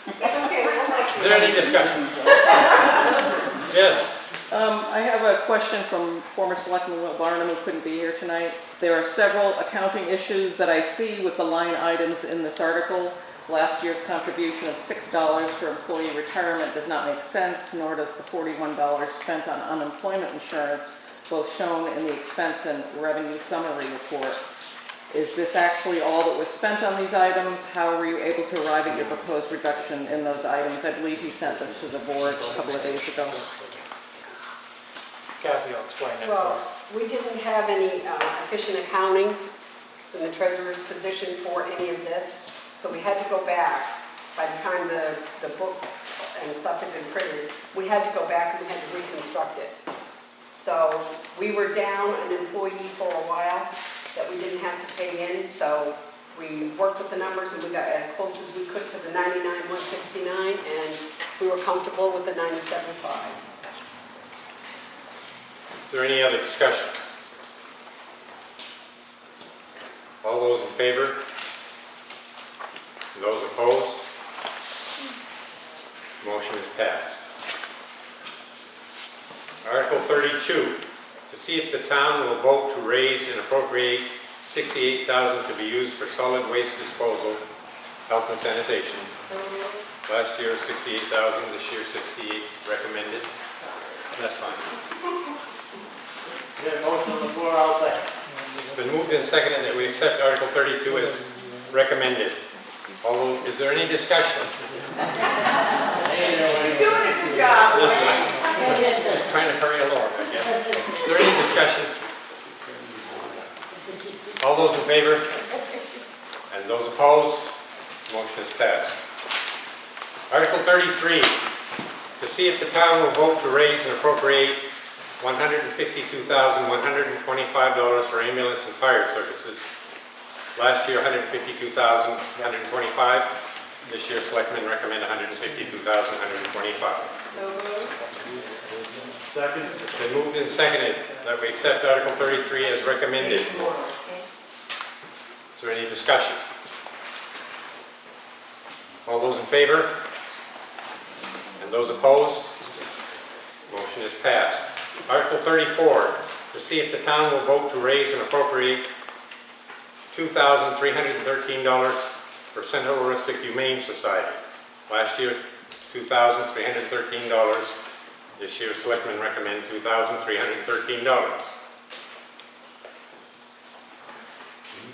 Okay, we'll let is there any discussion? Yes. I have a question from former Selectman Will Barnum, who couldn't be here tonight. There are several accounting issues that I see with the line items in this article. Last year's contribution of $6 for employee retirement does not make sense, nor does the $41 spent on unemployment insurance, both shown in the expense and revenue summary report. Is this actually all that was spent on these items? How were you able to arrive at your proposed reduction in those items? I believe he sent this to the board a couple of days ago. Kathy will explain that. Well, we didn't have any efficient accounting in the treasurer's position for any of this, so we had to go back. By the time the book and stuff had been printed, we had to go back and we had to reconstruct it. So we were down an employee for a while that we didn't have to pay in, so we worked with the numbers and we got as close as we could to the 99,169, and we were comfortable with the 97,500. Is there any other discussion? All those in favor? And those opposed? Motion is passed. Article 32, to see if the town will vote to raise and appropriate $68,000 to be used for solid waste disposal, health and sanitation. Last year $68,000, this year $68,000 recommended. That's fine. Is there a motion on the floor? I'll second. It's been moved and seconded that we accept Article 32 as recommended. Although, is there any discussion? You're doing a good job, Wayne. Just trying to hurry along, I guess. Is there any discussion? All those in favor? And those opposed? Motion is passed. Article 33, to see if the town will vote to raise and appropriate $152,125 for ambulance and fire services. Last year, $152,125. This year, selectmen recommend $152,125. So moved. Second. It's been moved and seconded that we accept Article 33 as recommended. Is there any discussion? All those in favor? And those opposed? Motion is passed. Article 34, to see if the town will vote to raise and appropriate $2,313 for St. Holistic Humane Society. Last year, $2,313. This year, selectmen recommend $2,313.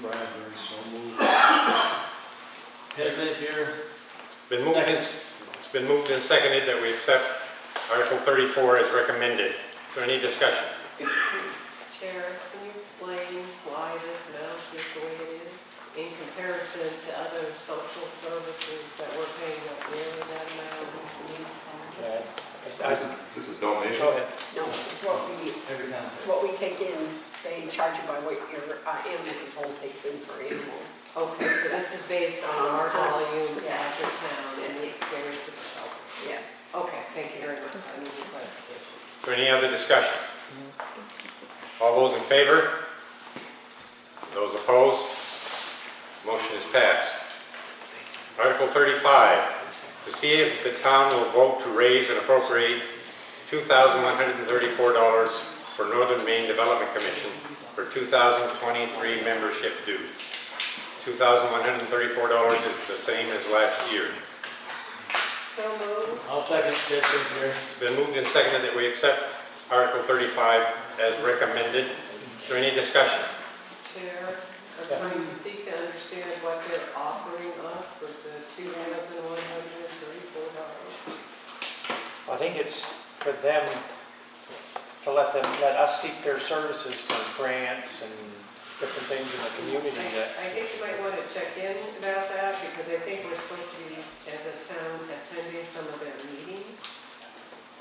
Bradbury, so moved. Hesitant here. It's been moved and seconded that we accept Article 34 as recommended. Is there any discussion? Chair, can you explain why this amount is the way it is in comparison to other social services that we're paying up nearly that amount? Is this a donation? Go ahead. No, it's what we take in, they charge you by what your animal control takes in for animals. Okay, so this is based on our volume as a town and the experience with the shelter. Yeah. Okay, thank you very much. I need clarification. Is there any other discussion? All those in favor? Those opposed? Motion is passed. Article 35, to see if the town will vote to raise and appropriate $2,134 for Northern Maine Development Commission for 2023 membership dues. $2,134 is the same as last year. So moved. I'll second Ted Sinclair. It's been moved and seconded that we accept Article 35 as recommended. Is there any discussion? Chair, I'm trying to seek to understand what they're offering us for the $2,134. I think it's for them to let us seek their services for grants and different things in the community that. I think you might want to check in about that, because I think we're supposed to be, as a town, attending some of their meetings,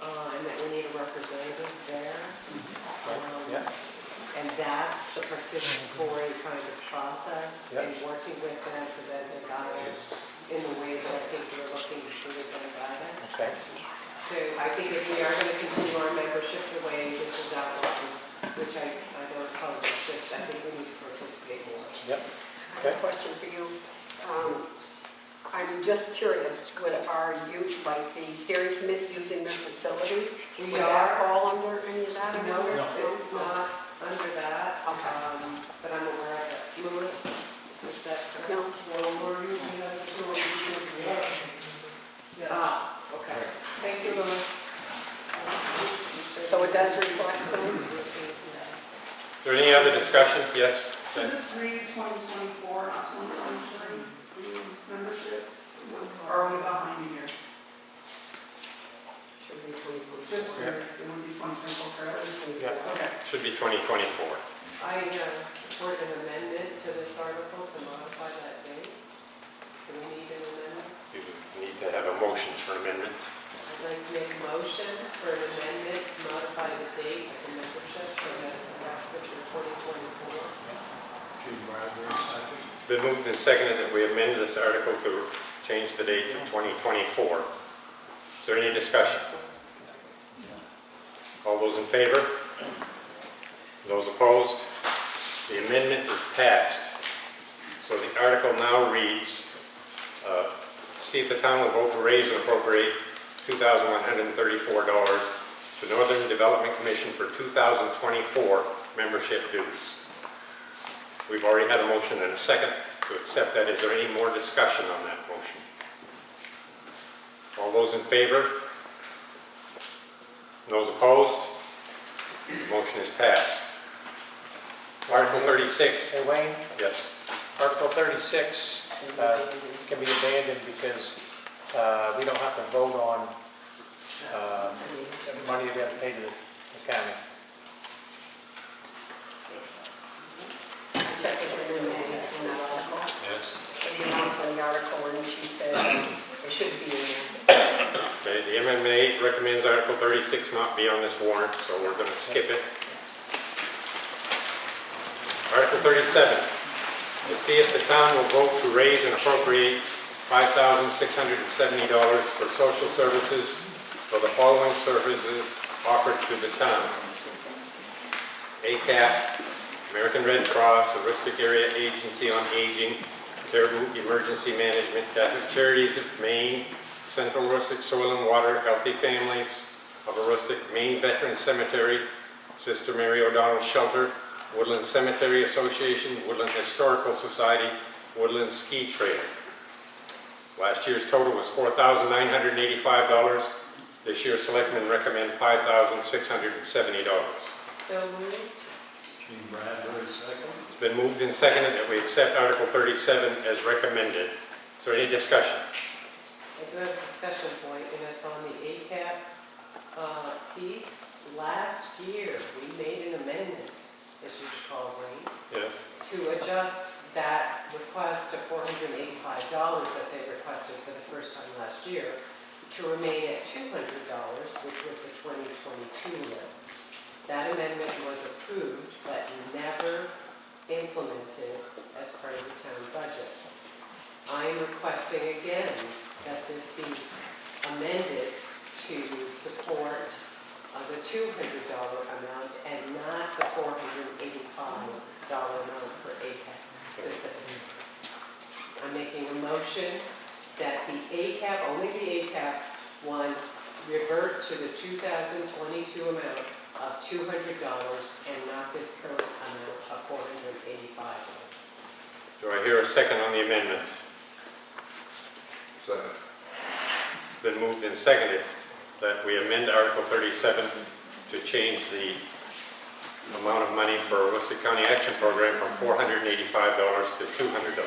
and that we need a representative there. Yeah. And that's the participatory kind of process in working with them for them to guide us in the way that I think we're looking to see them guide us. Okay. So I think if we are going to continue our membership the way this is outlined, which I don't oppose, it's just I think we need to participate more. Yep. I have a question for you. I'm just curious, are you, like the steering committee, using the facility? We Would that are. fall under any of that? No, it's not under that, Okay. but I'm aware of it. Louis, is that correct? No. Well, we're using that facility. Ah, okay. Thank you, Louis. So it does reflect them? Is there any other discussion? Yes? Should this read 2024, not 2023, membership? Or are we behind a year? Should be 2020. Just curious, it would be 2024, correct? Yeah. Okay. Should be 2024. I support an amendment to this article to modify that date. Do we need an amendment? You need to have a motion for amendment. I'd like to make a motion for an amendment to modify the date of the membership so that it's effective for 2024. Bradbury, second. It's been moved and seconded that we amend this article to change the date to 2024. Is there any discussion? All those in favor? Those opposed? The amendment is passed. So the article now reads, see if the town will vote to raise and appropriate $2,134 to Northern Development Commission for 2024 membership dues. We've already had a motion and a second to accept that. Is there any more discussion on that motion? All those in favor? Those opposed? The motion is passed. Article 36. Hey, Wayne, Yes. Article 36 can be abandoned because we don't have to vote on the money that we have to pay to the county. Check it in that article. Yes. The amount in the article, and she said it should be in there. Selectman 8 recommends Article 36 not be on this warrant, so we're going to skip it. Article 37, to see if the town will vote to raise and appropriate $5,670 for social services for the following services offered to the town. ACAP, American Red Cross, Aroostook Area Agency on Aging, Caribou Emergency Management, Catholic Charities of Maine, Central Aroostook Soil and Water, Healthy Families of Aroostook, Maine Veterans Cemetery, Sister Mary O'Donnell Shelter, Woodland Cemetery Association, Woodland Historical Society, Woodland Ski Trail. Last year's total was $4,985. This year, selectmen recommend $5,670. So moved. Gene Bradbury, second. It's been moved and seconded that we accept Article 37 as recommended. Is there any discussion? I do have a discussion point, and it's on the ACAP piece. Last year, we made an amendment, as you recall, Wayne, Yes. to adjust that request of $485 that they requested for the first time last year to remain at $200, which was the 2022 level. That amendment was approved, but never implemented as part of the town budget. I am requesting again that this be amended to support the $200 amount and not the $485 amount for ACAP specifically. I'm making a motion that the ACAP, only the ACAP one, revert to the 2022 amount of $200 and not this current amount of $485. Do I hear a second on the amendment? Second. It's been moved and seconded that we amend Article 37 to change the amount of money for Aroostook County Action Program from $485 to $200.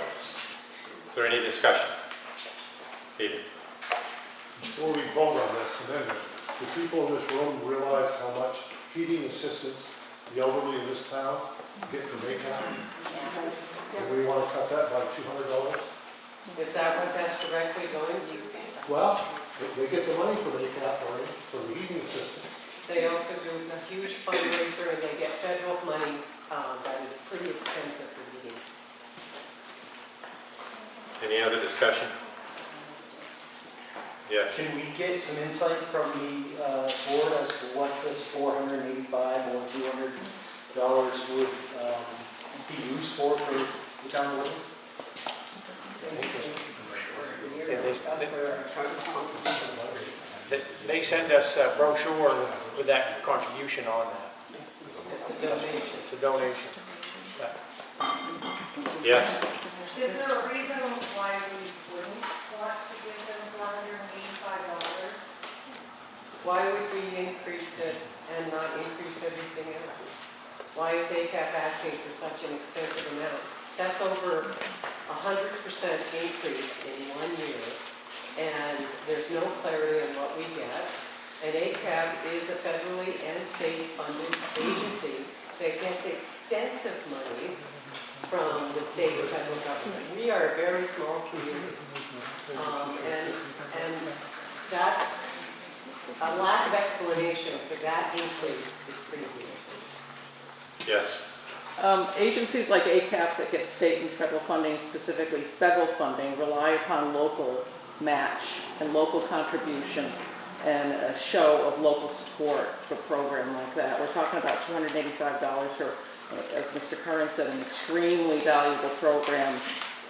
Is there any discussion? Peter? Before we vote on this amendment, do people in this room realize how much heating assistance the elderly in this town get from ACAP? And we want to cut that by $200? Is that what that's directly going to? Well, they get the money from ACAP already, for the heating assistance. They also do a huge fundraiser and they get federal money that is pretty expensive for heating. Any other discussion? Yes. Can we get some insight from the board as to what this $485 or $200 would be used for the town of Woodland? They send us a brochure with that contribution on that. It's a donation. It's a donation. Yes. Is there a reason why we wouldn't want to give them $485? Why would we increase it and not increase everything else? Why is ACAP asking for such an extensive amount? That's over 100% increase in 1 year, and there's no clarity on what we get. And ACAP is a federally and state-funded agency that gets extensive monies from the state and federal government. We are a very small community, and that a lack of explanation for that increase is pretty weird. Yes. Agencies like ACAP that get state and federal funding, specifically federal funding, rely upon local match and local contribution and a show of local support for a program like that. We're talking about $285 for, as Mr. Curran said, an extremely valuable program.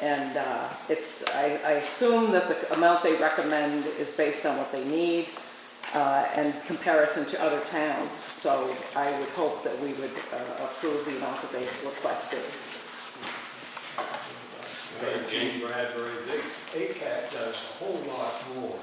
And I assume that the amount they recommend is based on what they need and comparison to other towns. So I would hope that we would approve the amount that they requested. Gene Bradbury, ACAP does a whole lot more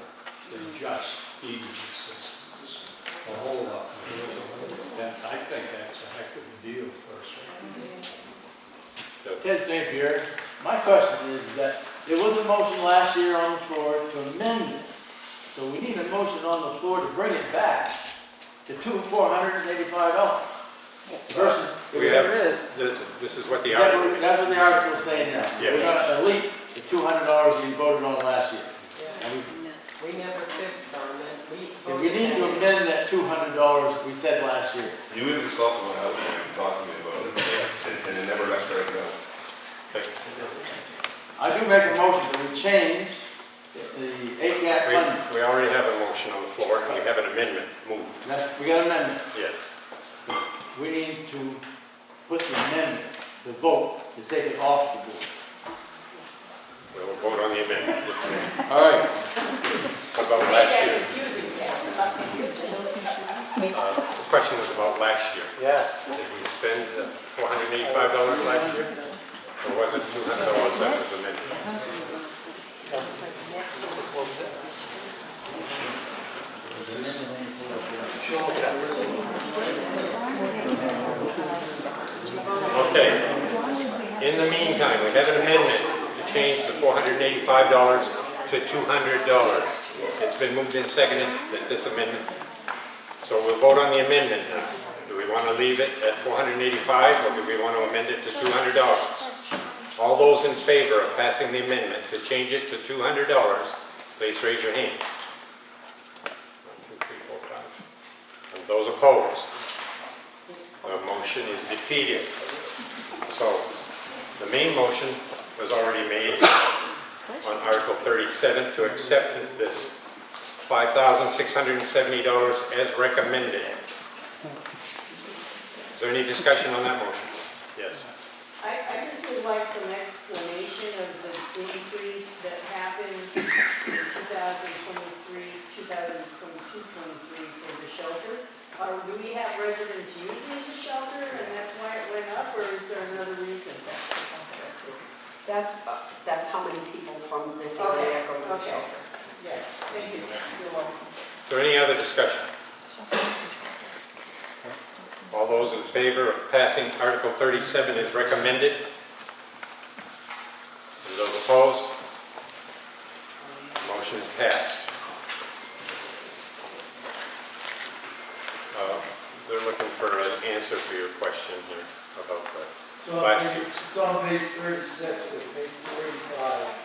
than just heating assistance. A whole lot more. And I think that's a heck of a deal, personally. Ted St. Pierre, my question is that there was a motion last year on the floor to amend this. So we need a motion on the floor to bring it back to $485. Versus, We have, this is what the article is. that's what the article is saying now. So Yeah. we're going to delete the $200 we voted on last year. And We never fixed our amendment. And we need to amend that $200 we said last year. You even stopped at my house and talked to me about it, and it never got straightened out. I do make a motion that we change the ACAP funding. We already have a motion on the floor, and we have an amendment moved. We got an amendment. Yes. We need to put the amendment, the vote, to take it off the board. We will vote on the amendment just a minute. All right. What about last year? The question was about last year. Yeah. Did we spend $485 last year? Or was it $200 that was amended? Okay. In the meantime, we have an amendment to change the $485 to $200. It's been moved and seconded that this amendment. So we'll vote on the amendment now. Do we want to leave it at $485 or do we want to amend it to $200? All those in favor of passing the amendment to change it to $200, please raise your hand. 1, 2, 3, 4, 5. And those opposed? The motion is defeated. So the main motion was already made on Article 37 to accept this $5,670 as recommended. Is there any discussion on that motion? Yes. I just would like some explanation of the increase that happened in 2023, 2022, 23 for the shelter. Do we have residents using the shelter and that's why it went up, or is there another reason? That's how many people from this area go to the shelter. Yes, thank you. You're welcome. Is there any other discussion? All those in favor of passing Article 37 as recommended? And those opposed? Motion is passed. They're looking for an answer for your question here about the last year. It's on page 36 of page 45.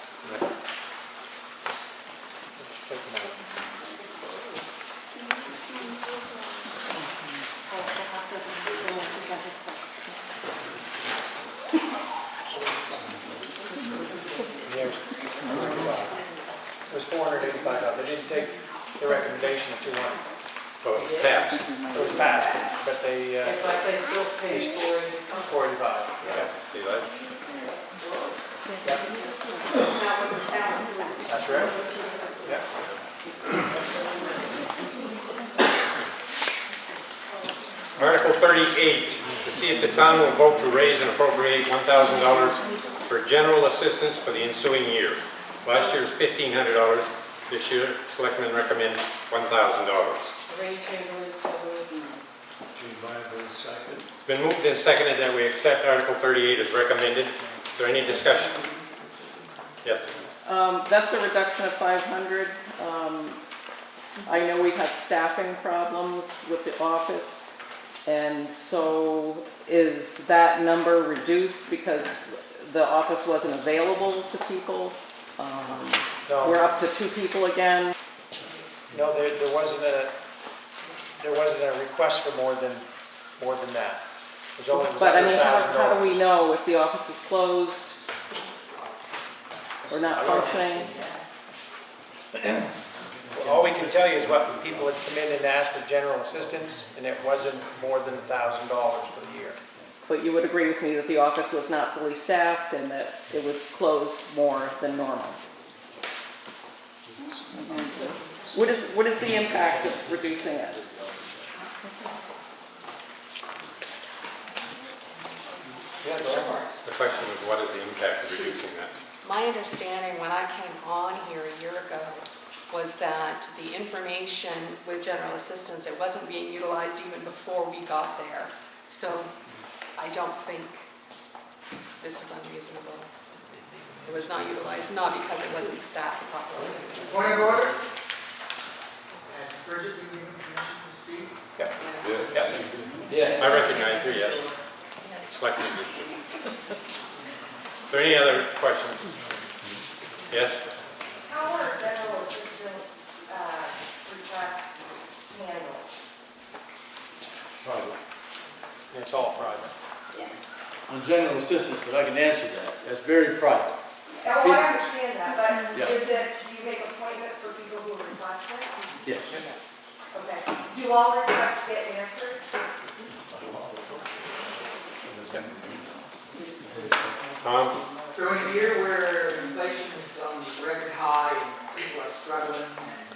It was $485. They didn't take the recommendation of 200. Oh, it was passed. It was passed, but they, But they still pay for it. 45. Yeah. See, that's, That's right. Yeah. Article 38, to see if the town will vote to raise and appropriate $1,000 for general assistance for the ensuing year. Last year's $1,500. This year, selectmen recommend $1,000. Ray Chamberlain, so moved. It's been moved and seconded that we accept Article 38 as recommended. Is there any discussion? Yes. That's a reduction of 500. I know we've had staffing problems with the office, and so is that number reduced because the office wasn't available to people? No. We're up to 2 people again. No, there wasn't a request for more than that. It was But I mean, $100,000. how do we know if the office is closed or not functioning? Well, all we can tell you is what people had come in and asked for general assistance, and it wasn't more than $1,000 for the year. But you would agree with me that the office was not fully staffed and that it was closed more than normal? What is the impact of reducing it? The question was, what is the impact of reducing that? My understanding when I came on here a year ago was that the information with general assistance, it wasn't being utilized even before we got there. So I don't think this is unreasonable. It was not utilized, not because it wasn't staffed properly. Point of order? Has Bridget been given permission to speak? Yeah. Yeah. I recognize her, yes. Selectmen did too. Is there any other questions? Yes? How are general assistance that's all private. On general assistance, if I can answer that, that's very private. Oh, I understand that, but Yeah. is it, do you make appointments for people who request it? Yes. Okay. Do all requests get answered? Tom? So in a year where inflation is on record high and people are struggling and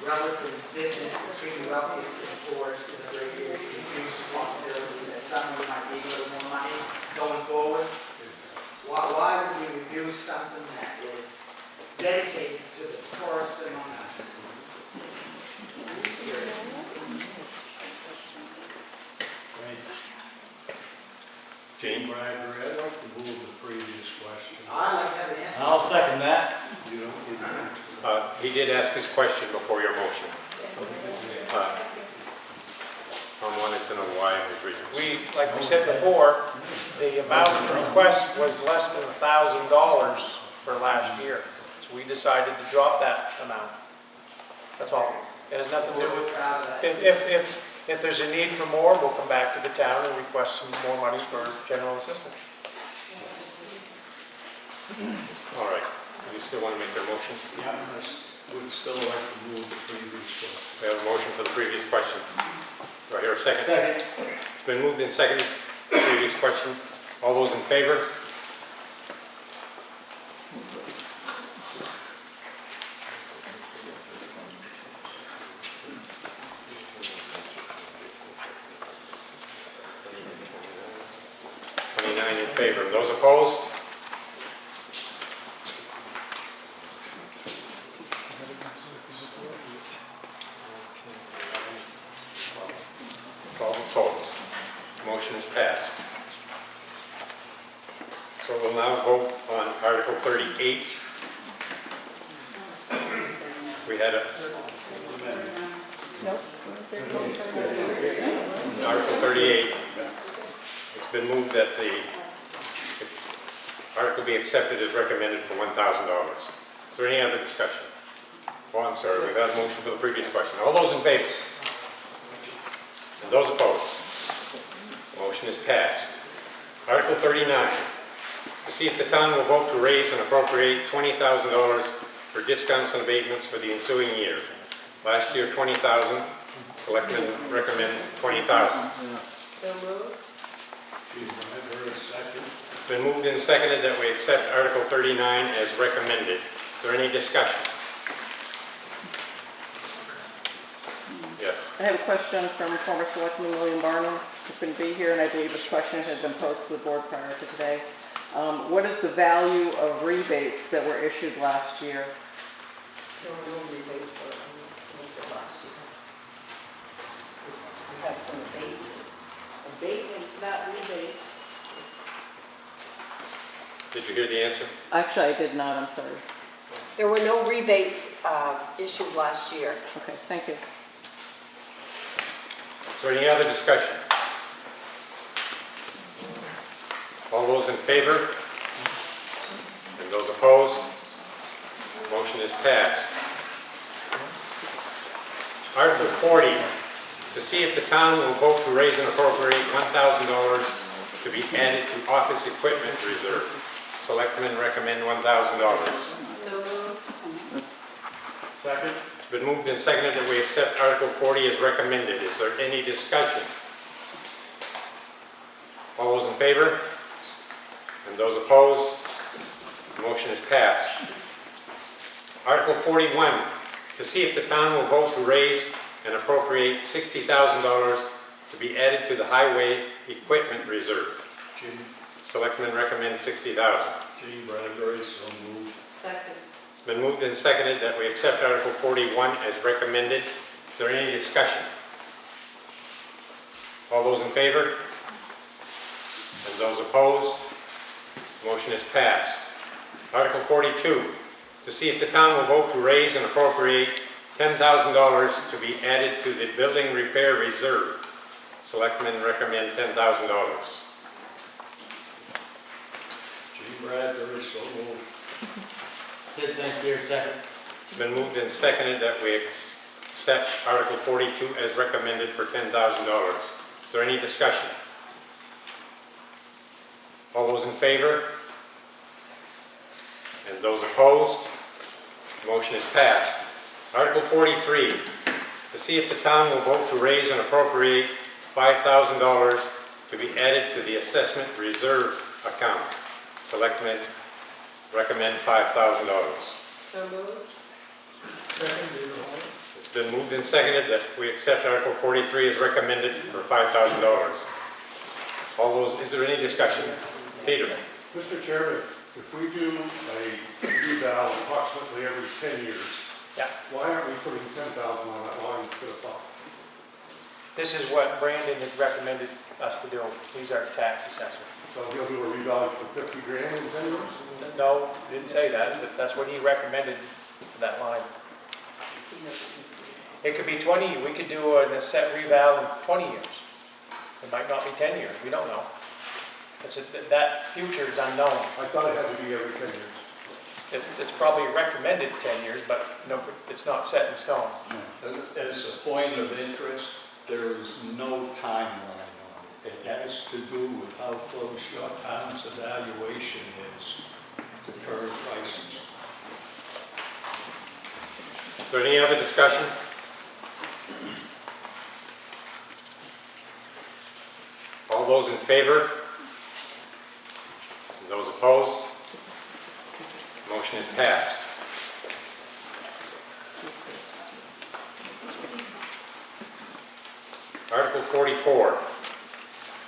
relative business between the wealthiest and the poorest is a great year to reduce the possibility that someone might need a little more money going forward. Why would we reduce something that is dedicated to the poorest among us? Gene? Bradbury, I'd like to move the previous question. I'd like to have an answer. I'll second that. You don't need an answer. He did ask his question before your motion. Tom wanted to know why it was reduced. We, like we said before, the amount request was less than $1,000 for last year. So we decided to drop that amount. That's all. It has nothing to do with, if there's a need for more, we'll come back to the town and request some more money for general assistance. All right. You still want to make your motion? Yeah, I would still like to move the previous question. We have a motion for the previous question. Do I hear a second? Second. It's been moved and seconded. Previous question. All those in favor? In favor. Those opposed? All opposed. Motion is passed. So we'll now vote on Article 38. We had a... Nope. Article 38. It's been moved that the article be accepted as recommended for $1,000. Is there any other discussion? Oh, I'm sorry, we've had a motion for the previous question. All those in favor? And those opposed? Motion is passed. Article 39, to see if the town will vote to raise and appropriate $20,000 for discounts and abatements for the ensuing year. Last year, $20,000. Selectmen recommend $20,000. So moved. It's been moved and seconded that we accept Article 39 as recommended. Is there any discussion? Yes. I have a question from former Selectman William Barnum, who couldn't be here, and I believe this question had been posed to the board prior to today. What is the value of rebates that were issued last year? There were no rebates last year. We had some abatements. Abatements, not rebates. Did you hear the answer? Actually, I did not, I'm sorry. There were no rebates issued last year. Okay, thank you. Is there any other discussion? All those in favor? And those opposed? Motion is passed. Article 40, to see if the town will vote to raise and appropriate $1,000 to be added to office equipment reserve. Selectmen recommend $1,000. So moved. Second. It's been moved and seconded that we accept Article 40 as recommended. Is there any discussion? All those in favor? And those opposed? The motion is passed. Article 41, to see if the town will vote to raise and appropriate $60,000 to be added to the highway equipment reserve. Selectmen recommend $60,000. Gene Bradbury, so moved. Second. It's been moved and seconded that we accept Article 41 as recommended. Is there any discussion? All those in favor? And those opposed? Motion is passed. Article 42, to see if the town will vote to raise and appropriate $10,000 to be added to the building repair reserve. Selectmen recommend $10,000. Gene Bradbury, so moved. Ted St. Pierre, second. It's been moved and seconded that we accept Article 42 as recommended for $10,000. Is Is there any discussion? All those in favor? And those opposed? Motion is passed. Article 43, to see if the town will vote to raise and appropriate $5,000 to be added to the assessment reserve account. Selectmen recommend $5,000. So moved. It's been moved and seconded that we accept Article 43 as recommended for $5,000. All those, is there any discussion? Peter? Mr. Chairman, if we do a reval approximately every 10 years, why aren't we putting 10,000 on that line instead of 5? This is what Brandon has recommended us to do. He's our tax assessor. So he'll do a reval for 50 grand in 10 years? No, didn't say that, but that's what he recommended for that line. It could be 20, we could do a set reval in 20 years. It might not be 10 years, we don't know. That future is unknown. I thought it had to be every 10 years. It's probably recommended 10 years, but no, it's not set in stone. As a point of interest, there is no timeline on it. It has to do with how close your town's evaluation is to current prices. Is there any other discussion? All those in favor? And those opposed? Motion is passed. Article 44.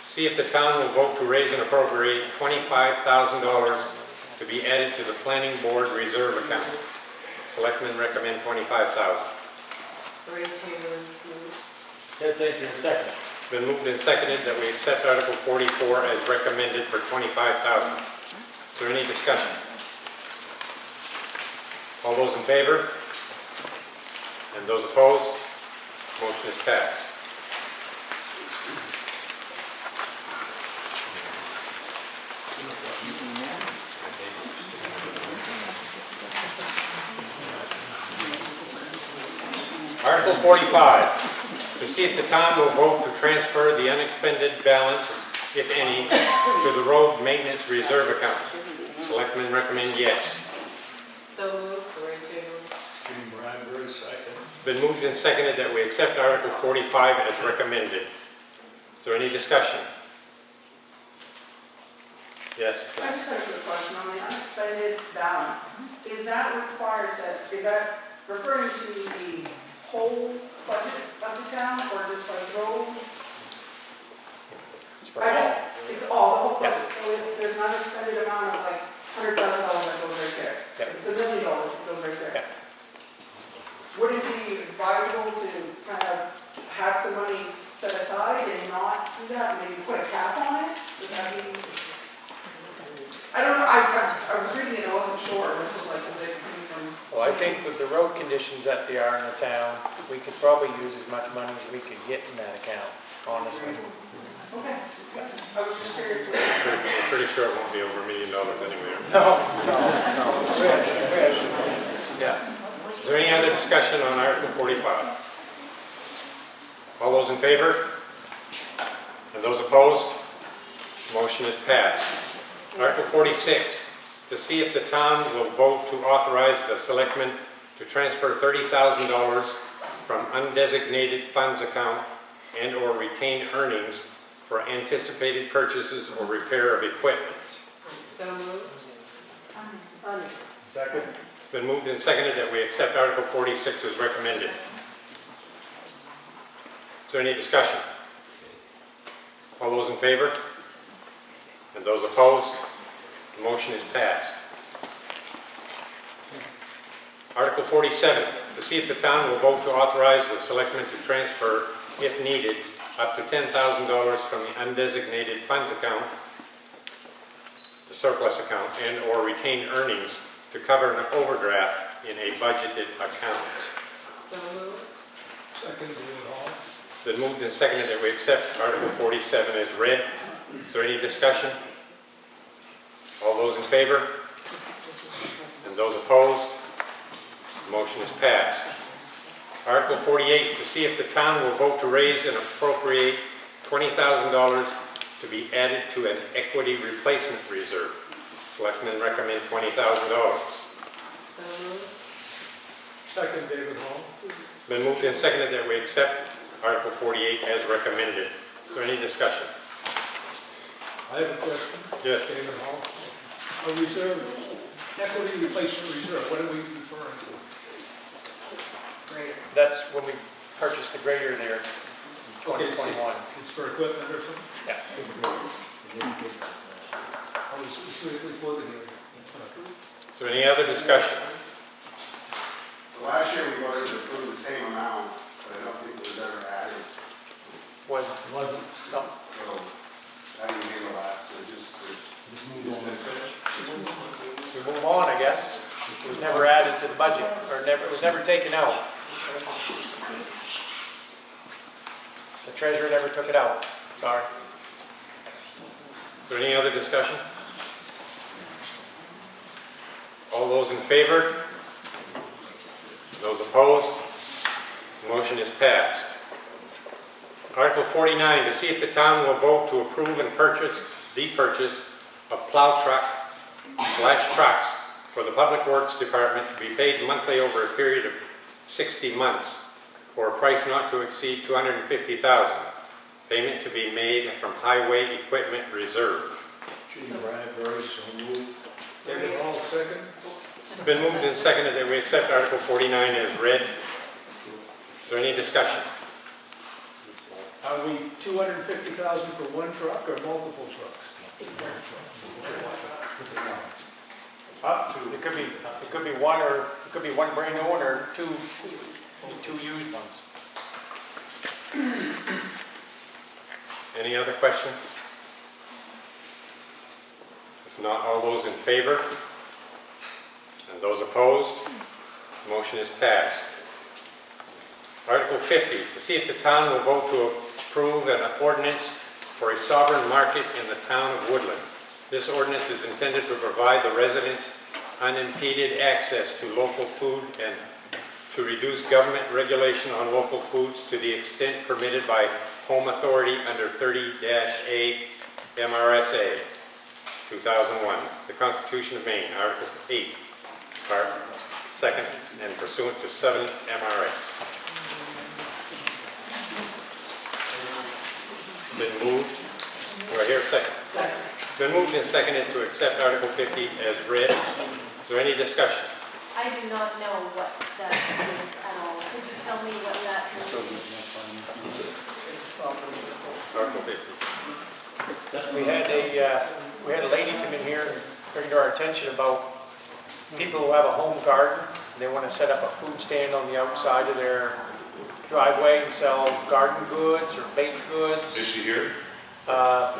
See if the town will vote to raise and appropriate $25,000 to be added to the planning board reserve account. Selectmen recommend $25,000. Ray Taylor moves. Ted St. Pierre, second. It's been moved and seconded that we accept Article 44 as recommended for $25,000. Is there any discussion? All those in favor? And those opposed? Motion is passed. Article 45, to see if the town will vote to transfer the unexpended balance, if any, to the road maintenance reserve account. Selectmen recommend yes. So moved. Ray Taylor. Jim Bradbury, second. It's been moved and seconded that we accept Article 45 as recommended. Is there any discussion? Yes? I just had a quick question on the unexpended balance. Is that required to, is that referring to the whole budget of the town or just like road? It's for all. It's all, the whole budget, so if there's an unexpended amount of like $100,000 that goes right there. Yep. If it's $1 million, it goes right there. Yep. Would it be advisable to kind of have some money set aside and not do that, maybe put a cap on it? Would that be? I don't know, I was reading it, I wasn't sure, this was like, is it coming from? Well, I think with the road conditions that they are in the town, we could probably use as much money as we could get in that account, honestly. Okay, I was just curious. I'm pretty sure it won't be over $1 million anyway. No. Yeah. Is there any other discussion on Article 45? All those in favor? And those opposed? Motion is passed. Article 46, to see if the town will vote to authorize the selectmen to transfer $30,000 from undesignated funds account and or retain earnings for anticipated purchases or repair of equipment. So moved. Second. It's been moved and seconded that we accept Article 46 as recommended. Is there any discussion? All those in favor? And those opposed? The motion is passed. Article 47, to see if the town will vote to authorize the selectmen to transfer, if needed, up to $10,000 from the undesignated funds account, the surplus account, and or retain earnings to cover an overdraft in a budgeted account. So moved. Second, do it all. It's been moved and seconded that we accept Article 47 as read. Is there any discussion? All those in favor? And those opposed? The motion is passed. Article 48, to see if the town will vote to raise and appropriate $20,000 to be added to an equity replacement reserve. Selectmen recommend $20,000. So moved. Second, David Hall. It's been moved and seconded that we accept Article 48 as recommended. Is there any discussion? I have a question. Yes. David Hall. A reserve, equity replacement reserve, what are we referring to? That's when we purchased the grader there in Okay, 2021. It's for equipment or something? Yeah. Oh, it's specifically for the hearing. Is there any other discussion? So last year we voted to approve the same amount, but I don't think it was ever added. Wasn't. No. So how do you handle that? So just move on. We move on, I guess. It was never added to the budget, or never, it was never taken out. The treasurer never took it out. Sorry. Is there any other discussion? All those in favor? Those opposed? The motion is passed. Article 49, to see if the town will vote to approve and purchase the purchase of plow trucks for the Public Works Department to be paid monthly over a period of 60 months for a price not to exceed $250,000. Payment to be made from Highway Equipment Reserve. Gene Bradbury, so moved. David Hall, second. It's been moved and seconded that we accept Article 49 as read. Is there any discussion? Are we 250,000 for one truck or multiple trucks? It could be one, or it could be one brand new one, or two used ones. Any other questions? If not, all those in favor? And those opposed? The motion is passed. Article 50, to see if the town will vote to approve an ordinance for a sovereign market in the town of Woodland. This ordinance is intended to provide the residents unimpeded access to local food and to reduce government regulation on local foods to the extent permitted by Home Authority under 30-A MRSA 2001, the Constitution of Maine, Article 8, Part 2nd, and pursuant to 7 MRS. Been moved. Do I hear a second? Second. Been moved and seconded to accept Article 50 as read. Is there any discussion? I do not know what that is at all. Could you tell me what that means? Article 50. We had a lady come in here and bring to our attention about people who have a home garden. They want to set up a food stand on the outside of their driveway and sell garden goods or baked goods. Is she here? I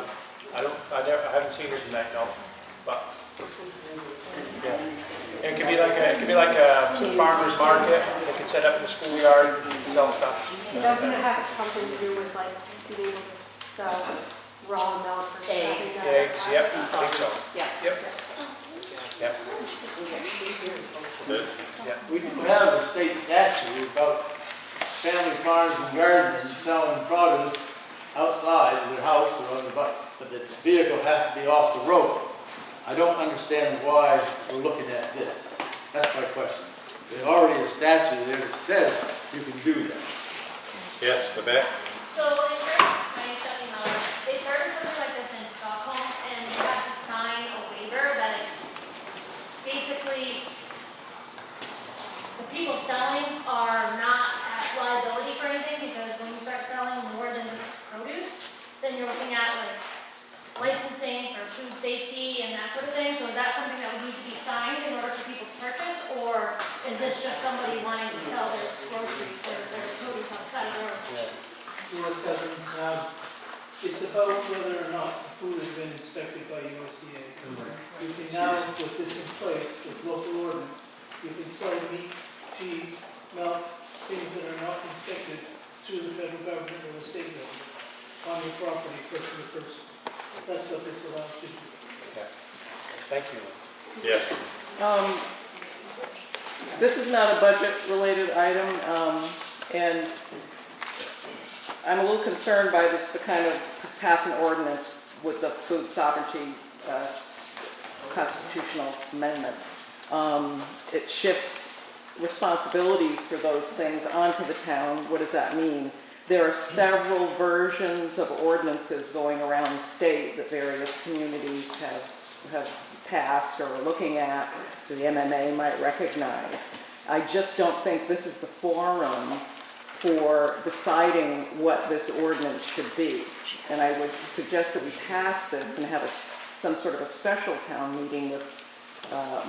haven't seen her tonight, no. But yeah, it could be like a farmer's market. They could set up in the schoolyard and sell stuff. Doesn't it have something to do with like being able to sell raw milk or Eggs. something? Eggs, yep, I think so. Yeah. Yep. Yep. Good. We do have a state statute about family farms and gardens selling produce outside of their house or on the bike, but the vehicle has to be off the road. I don't understand why we're looking at this. That's my question. There's already a statute there that says you can do that. Yes, Quebec? So they started something like this in Stockholm, and you have to sign a waiver that basically the people selling are not at liability for anything, because when you start selling more than produce, then you're looking at like licensing for food safety and that sort of thing. So is that something that would need to be signed in order for people to purchase, or is this just somebody wanting to sell their groceries or their produce on the side of the road? Yours doesn't, it's about whether or not the food has been inspected by USDA. You can now, with this in place, with local ordinance, you can sell meat, cheese, milk, things that are not inspected through the federal government or the state government on your property, person to person. That's what this allows you to do. Okay. Thank you. Yes. This is not a budget-related item, and I'm a little concerned by this, the kind of pass an ordinance with the food sovereignty constitutional amendment. It shifts responsibility for those things onto the town. What does that mean? There are several versions of ordinances going around the state that various communities have passed or are looking at, that the MMA might recognize. I just don't think this is the forum for deciding what this ordinance should be. And I would suggest that we pass this and have some sort of a special town meeting with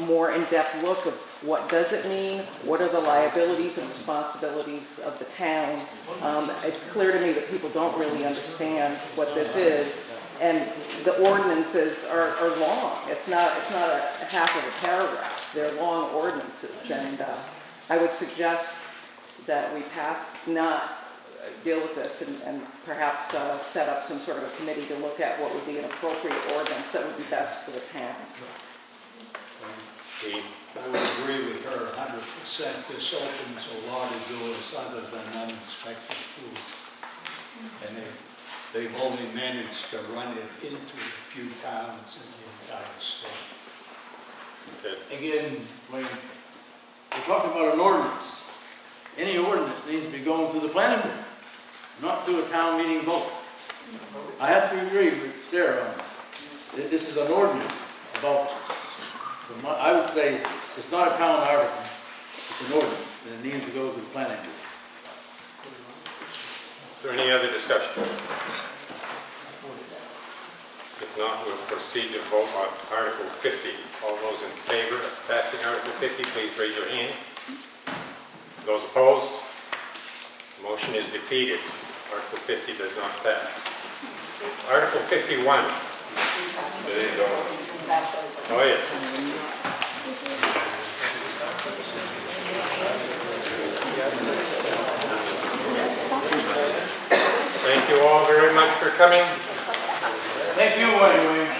more in-depth look of what does it mean, what are the liabilities and responsibilities of the town. It's clear to me that people don't really understand what this is, and the ordinances are long. It's not a half of a paragraph. They're long ordinances, and I would suggest that we not deal with this and perhaps set up some sort of a committee to look at what would be an appropriate ordinance that would be best for the town. I would agree with her 100%. This opens a lot of doors other than uninspected food. And they've only managed to run it into a few towns in the entire state. Again, when we're talking about an ordinance, any ordinance needs to be going through the planning board, not through a town meeting vote. I have to agree with Sarah on this. This is an ordinance about this. So I would say it's not a town article, it's an ordinance, and it needs to go to the planning board. Is there any other discussion? If not, we'll proceed to vote on Article 50. All those in favor of passing Article 50, please raise your hand. Those opposed? The motion is defeated. Article 50 does not pass. Article 51. There you go. Oh, yes. Thank you all very much for coming. Thank you, anyway.